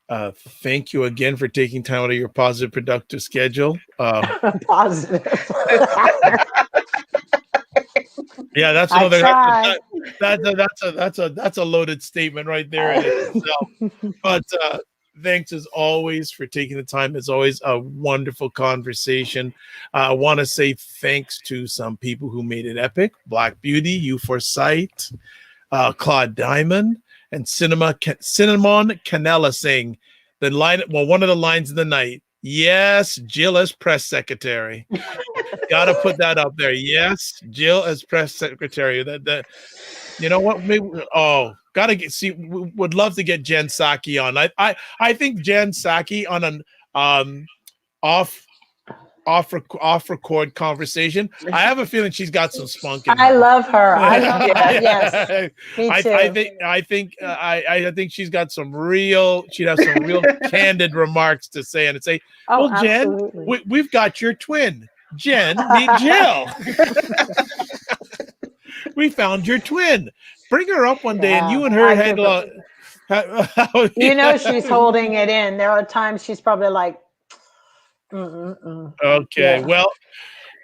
thank you again for taking time out of your positive, productive schedule. Positive. Yeah, that's another. That's a loaded statement right there in itself. But thanks as always for taking the time. It's always a wonderful conversation. I want to say thanks to some people who made it epic: Black Beauty, U4Sight, Claude Diamond, and Cinnamon Canella saying one of the lines of the night. Yes, Jill as press secretary. Gotta put that up there. Yes, Jill as press secretary. That you know what? Maybe, gotta would love to get Jen Psaki on. I think Jen Psaki on an off off record conversation. I have a feeling she's got some spunk in her. I love her. I love her. Yes, me too. I think she's got she'd have some real candid remarks to say, and say, Oh, well, Jen, absolutely. we've got your twin. Jen, meet Jill. We found your twin. Bring her up one day, and you and her handle. You know, she's holding it in. There are times she's probably like, okay, well,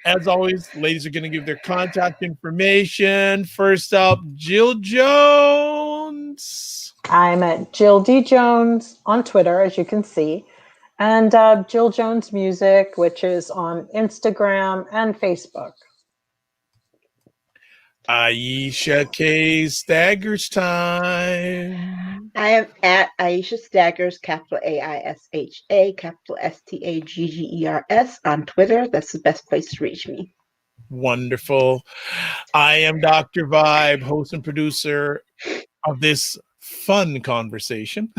as always, ladies are going to give their contact information. First up, Jill Jones. I'm at Jill D. Jones on Twitter, as you can see, and Jill Jones Music, which is on Instagram and Facebook. Aisha K. Staggers time. I am at Aisha Staggers, capital AISHA, capital STAGGERS on Twitter. That's the best place to reach me. Wonderful. I am Dr. Vibe, host and producer of this fun conversation,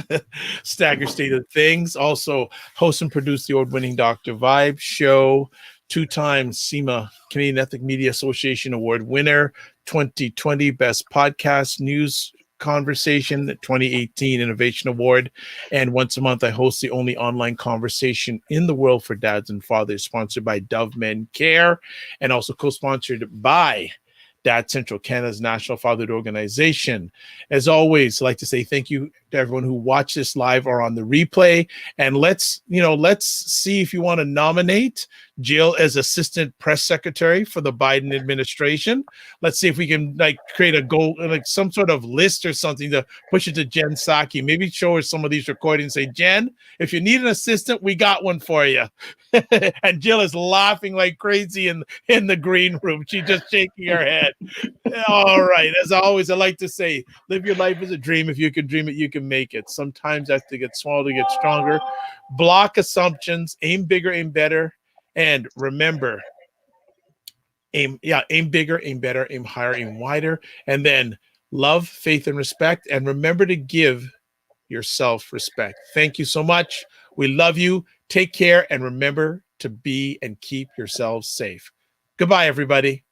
Stagger State of Things. Also, host and produce the award-winning Dr. Vibe show, two-time SEMA Canadian Ethnic Media Association Award winner, 2020 Best Podcast News Conversation, 2018 Innovation Award, and once a month I host the only online conversation in the world for dads and fathers, sponsored by Dove Men Care, and also co-sponsored by Dad Central, Canada's national fatherhood organization. As always, I'd like to say thank you to everyone who watched this live or on the replay. And let's see if you want to nominate Jill as assistant press secretary for the Biden administration. Let's see if we can create a goal, some sort of list or something to push it to Jen Psaki. Maybe show her some of these recordings. Say, Jen, if you need an assistant, we got one for you. And Jill is laughing like crazy in the green room. She's just shaking her head. All right. As always, I like to say, live your life as a dream. If you can dream it, you can make it. Sometimes you have to get smaller to get stronger. Block assumptions. Aim bigger, aim better. And remember, aim bigger, aim better, aim higher, aim wider. And then love, faith, and respect. And remember to give yourself respect. Thank you so much. We love you. Take care. And remember to be and keep yourselves safe. Goodbye, everybody.